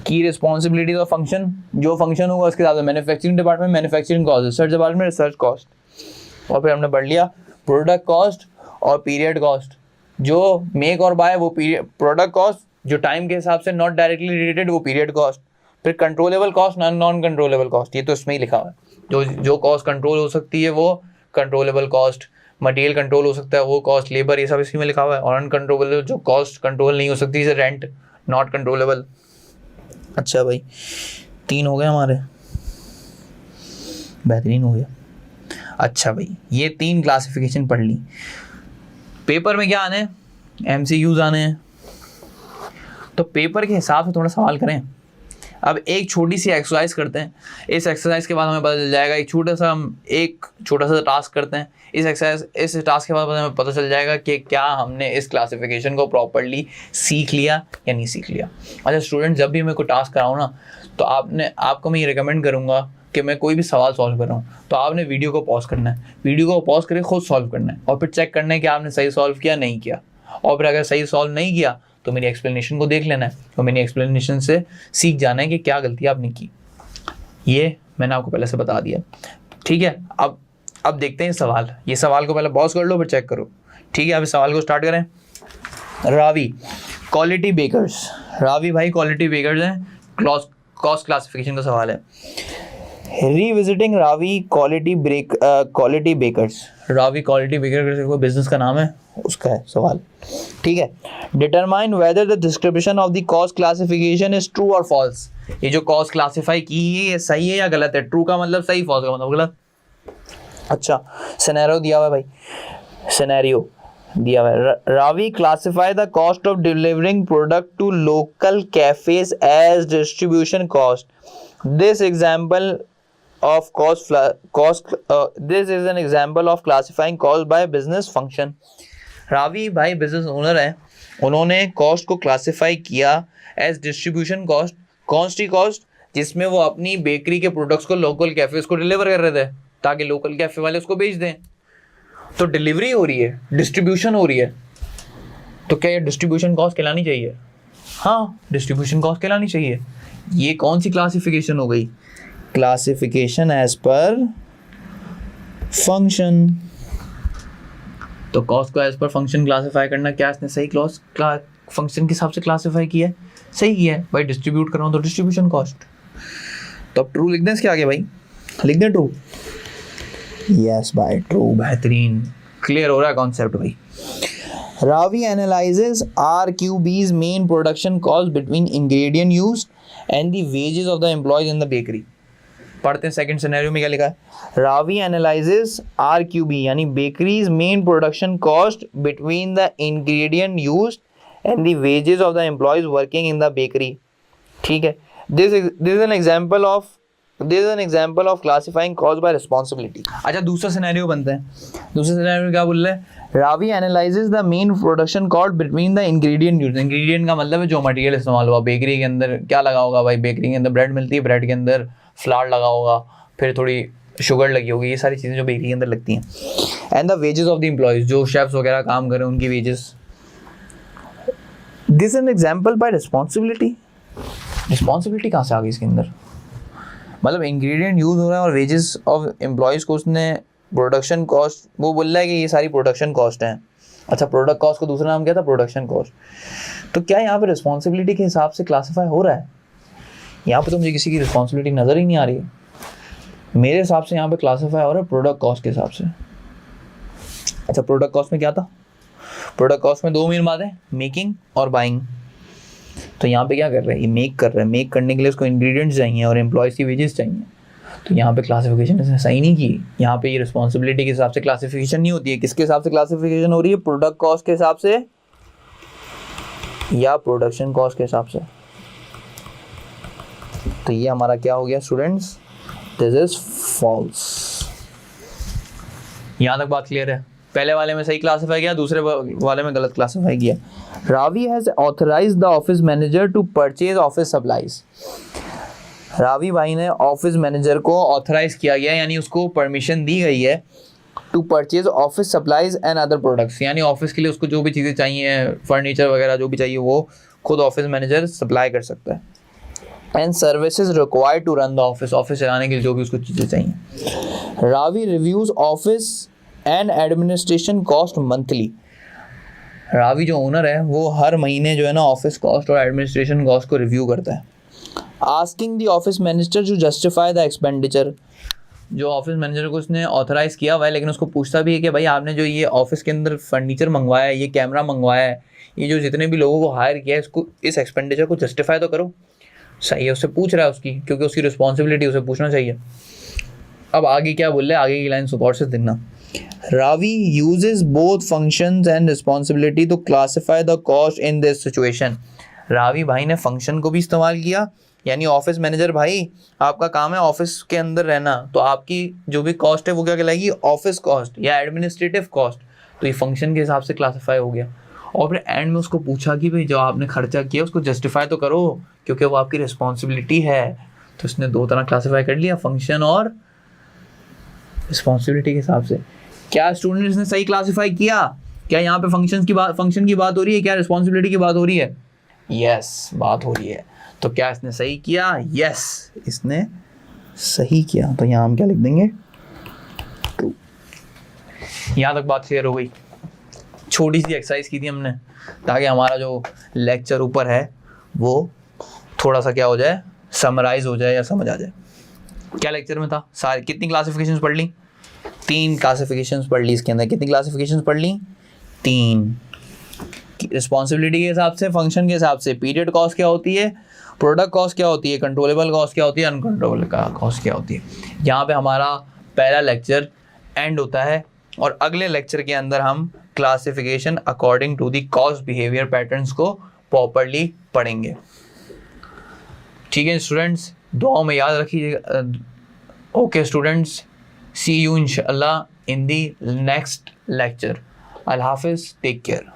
की रिस्पॉन्सिबिलिटीज ऑफ फंक्शन, जो फंक्शन होगा उसके साथ manufacturing department manufacturing cost, research department research cost, और फिर हमने पढ़ लिया प्रोडक्ट कॉस्ट और पीरियड कॉस्ट। जो मेक और बाय वो प्रोडक्ट कॉस्ट, जो टाइम के हिसाब से नॉट डायरेक्टली रिलेटेड वो पीरियड कॉस्ट। फिर controllable cost, non controllable cost, ये तो इसमें ही लिखा हुआ है। जो कॉस्ट कंट्रोल हो सकती है वो कंट्रोलेबल कॉस्ट, मटेरियल कंट्रोल हो सकता है वो कॉस्ट, लेबर, ये सब इसी में लिखा हुआ है। और अनकंट्रोलेबल जो कॉस्ट कंट्रोल नहीं हो सकती, जैसे रेंट, नॉट कंट्रोलेबल। अच्छा भाई, 3 हो गए हमारे, बेहतरीन हो गया। अच्छा भाई, ये 3 क्लासिफिकेशन पढ़ ली। पेपर में क्या आने हैं? MCQs आने हैं। तो पेपर के हिसाब से थोड़ा सवाल करें। अब एक छोटी सी एक्सरसाइज करते हैं, इस एक्सरसाइज के बाद हमें पता चल जाएगा, एक छोटा सा टास्क करते हैं, इस टास्क के बाद हमें पता चल जाएगा कि क्या हमने इस क्लासिफिकेशन को प्रॉपर्ली सीख लिया या नहीं सीख लिया। अच्छा स्टूडेंट, जब भी मैं कोई टास्क कराऊँ ना, तो आपको मैं ये रिकमेंड करूँगा कि मैं कोई भी सवाल सॉल्व कर रहा हूँ तो आपने वीडियो को पॉज करना है, वीडियो को पॉज करके खुद सॉल्व करना है और फिर चेक करना है कि आपने सही सॉल्व किया नहीं किया, और फिर अगर सही सॉल्व नहीं किया तो मेरी एक्सप्लेनेशन को देख लेना है और मेरी एक्सप्लेनेशन से सीख जाना है कि क्या गलती आपने की। ये मैंने आपको पहले से बता दिया, ठीक है। अब देखते हैं सवाल, ये सवाल को पहले पॉज कर लो फिर चेक करो, ठीक है। अब इस सवाल को स्टार्ट करें। रावी क्वालिटी बेकर्स, रावी भाई क्वालिटी बेकर्स हैं, कॉस्ट क्लासिफिकेशन का सवाल है। Revisiting Ravi Quality Bakers, Ravi Quality Baker कोई बिजनेस का नाम है, उसका है सवाल, ठीक है। Determine whether the description of the cost classification is true और फॉल्स, ये जो कॉस्ट क्लासिफाई की है ये सही है या गलत है, ट्रू का मतलब सही, फॉल्स का मतलब गलत। अच्छा सिनेरियो दिया हुआ है भाई, सिनेरियो दिया हुआ है, Ravi classify the cost of delivering product to local cafes as distribution cost, this example of this is an example of classifying cost by business function। Ravi भाई बिजनेस ओनर है, उन्होंने कॉस्ट को क्लासिफाई किया एज डिस्ट्रीब्यूशन कॉस्ट, कौन सी कॉस्ट, जिसमें वो अपनी बेकरी के प्रोडक्ट्स को लोकल कैफेज को डिलीवर कर रहे थे ताकि लोकल कैफे वाले उसको बेच दें। तो डिलीवरी हो रही है, डिस्ट्रीब्यूशन हो रही है, तो क्या ये डिस्ट्रीब्यूशन कॉस्ट कहलानी चाहिए? हाँ डिस्ट्रीब्यूशन कॉस्ट कहलानी चाहिए। ये कौन सी क्लासिफिकेशन हो गई? Classification as per function. तो कॉस्ट को एज पर फंक्शन क्लासिफाई करना, क्या इसने सही फंक्शन के हिसाब से क्लासिफाई किया है? सही किया है भाई, डिस्ट्रीब्यूट कर रहा हूँ तो डिस्ट्रीब्यूशन कॉस्ट। तो अब ट्रू लिख दें इसके आगे भाई, लिख दें ट्रू, यस भाई ट्रू, बेहतरीन, क्लियर हो रहा है कॉन्सेप्ट भाई। Ravi analyses RQB's main production cost between ingredient used and the wages of the employees in the bakery. पढ़ते हैं सेकंड सिनेरियो में क्या लिखा है। रावी एनालाइजेस RQB यानी bakeries main production cost between the ingredient used and the wages of the employees working in the bakery, ठीक है। This is an example of classifying cost by responsibility. अच्छा दूसरा सिनेरियो बनता है, दूसरे सिनेरियो में क्या बोल रहे हैं, Ravi analyses the main production cost between the ingredient used. Ingredient का मतलब है जो मटेरियल इस्तेमाल हुआ, बेकरी के अंदर क्या लगा होगा भाई, बेकरी के अंदर ब्रेड मिलती है, ब्रेड के अंदर फ्लावर लगा होगा, फिर थोड़ी शुगर लगी होगी, ये सारी चीज़ें जो बेकरी के अंदर लगती हैं। And the wages of the employees, जो शेफ्स वगैरह काम कर रहे हैं उनकी wages. This an example by responsibility, responsibility कहाँ से आ गई इसके अंदर? मतलब इंग्रेडिएंट यूज हो रहा है और वेजेस ऑफ एम्प्लॉयज़ को उसने प्रोडक्शन कॉस्ट, वो बोल रहा है कि ये सारी प्रोडक्शन कॉस्ट हैं। अच्छा प्रोडक्ट कॉस्ट को दूसरा नाम क्या था? Production cost. तो क्या यहाँ पे रिस्पांसिबिलिटी के हिसाब से क्लासिफाई हो रहा है? यहाँ पे तो मुझे किसी की रिस्पांसिबिलिटी नज़र ही नहीं आ रही है। मेरे हिसाब से यहाँ पे क्लासिफाई हो रहा है प्रोडक्ट कॉस्ट के हिसाब से। अच्छा प्रोडक्ट कॉस्ट में क्या था? प्रोडक्ट कॉस्ट में दो मेन बातें, मेकिंग और बाइंग। तो यहाँ पे क्या कर रहा है, ये मेक कर रहा है, मेक करने के लिए उसको इंग्रेडिएंट्स चाहिए और एम्प्लॉयज़ की वेजेस चाहिए। तो यहाँ पे क्लासिफिकेशन इसने सही नहीं की। यहाँ पे ये रिस्पांसिबिलिटी के हिसाब से क्लासिफिकेशन नहीं होती है। किसके हिसाब से क्लासिफिकेशन हो रही है? प्रोडक्ट कॉस्ट के हिसाब से या प्रोडक्शन कॉस्ट के हिसाब से। तो ये हमारा क्या हो गया स्टूडेंट्स? This is false. यहाँ तक बात क्लियर है? पहले वाले में सही क्लासिफाई किया, दूसरे वाले में गलत क्लासिफाई किया। Ravi has authorized the office manager to purchase office supplies. Ravi भाई ने ऑफिस मैनेजर को ऑथराइज किया गया, यानी उसको परमिशन दी गई है to purchase office supplies and other products, यानी ऑफिस के लिए उसको जो भी चीज़ें चाहिए, फर्नीचर वगैरह जो भी चाहिए, वो खुद ऑफिस मैनेजर सप्लाई कर सकता है। And services required to run the office, office चलाने के लिए जो भी उसको चीज़ें चाहिए। Ravi reviews office and administration cost monthly. Ravi जो ओनर है वो हर महीने जो है ना ऑफिस कॉस्ट और एडमिनिस्ट्रेशन कॉस्ट को रिव्यू करता है। Asking the office manager to justify the expenditure. जो ऑफिस मैनेजर को उसने ऑथराइज किया हुआ है, लेकिन उसको पूछता भी है कि भाई आपने जो ये ऑफिस के अंदर फर्नीचर मंगवाया है, ये कैमरा मंगवाया है, ये जो जितने भी लोगों को हायर किया है, इसको इस एक्सपेंडिचर को जस्टिफाई तो करो। सही है, उससे पूछ रहा है उसकी, क्योंकि उसकी रिस्पॉन्सिबिलिटी, उसे पूछना चाहिए। अब आगे क्या बोल रहे हैं, आगे की लाइन सुपॉर्ट से देखना। Ravi uses both functions and responsibility to classify the cost in this situation. Ravi भाई ने फंक्शन को भी इस्तेमाल किया यानी ऑफिस मैनेजर भाई, आपका काम है ऑफिस के अंदर रहना, तो आपकी जो भी कॉस्ट है वो क्या कहलाएगी, ऑफिस कॉस्ट या एडमिनिस्ट्रेटिव कॉस्ट। तो ये फंक्शन के हिसाब से क्लासीफाई हो गया। और फिर एंड में उसको पूछा कि भाई जो आपने खर्चा किया उसको जस्टिफाई तो करो, क्योंकि वो आपकी रिस्पॉन्सिबिलिटी है। तो इसने दो तरह क्लासीफाई कर लिया, फंक्शन और रिस्पॉन्सिबिलिटी के हिसाब से। क्या स्टूडेंट्स ने सही क्लासीफाई किया? क्या यहाँ पे फंक्शन की बात हो रही है, क्या रिस्पॉन्सिबिलिटी की बात हो रही है? यस, बात हो रही है। तो क्या इसने सही किया? यस, इसने सही किया। तो यहाँ हम क्या लिख देंगे, ट्रू। यहाँ तक बात क्लियर हो गई। छोटी सी एक्सरसाइज की थी हमने ताकि हमारा जो लेक्चर ऊपर है वो थोड़ा सा क्या हो जाए, समराइज हो जाए या समझ आ जाए। क्या लेक्चर में था? सारी कितनी क्लासिफिकेशंस पढ़ ली? 3 क्लासिफिकेशंस पढ़ ली। इसके अंदर कितनी क्लासिफिकेशंस पढ़ ली? 3। रिस्पॉन्सिबिलिटी के हिसाब से, फंक्शन के हिसाब से, पीरियड कॉस्ट क्या होती है, प्रोडक्ट कॉस्ट क्या होती है, कंट्रोलेबल कॉस्ट क्या होती है, अनकंट्रोलेबल कॉस्ट क्या होती है। यहाँ पे हमारा पहला लेक्चर एंड होता है और अगले लेक्चर के अंदर हम classification according to the cost behaviour patterns को प्रॉपर्ली पढ़ेंगे। ठीक है स्टूडेंट्स, दुआओं में याद रखिएगा। ओके स्टूडेंट्स, सी यू इंशाल्लाह इन द नेक्स्ट लेक्चर। अल्लाह हाफिज़, टेक केयर।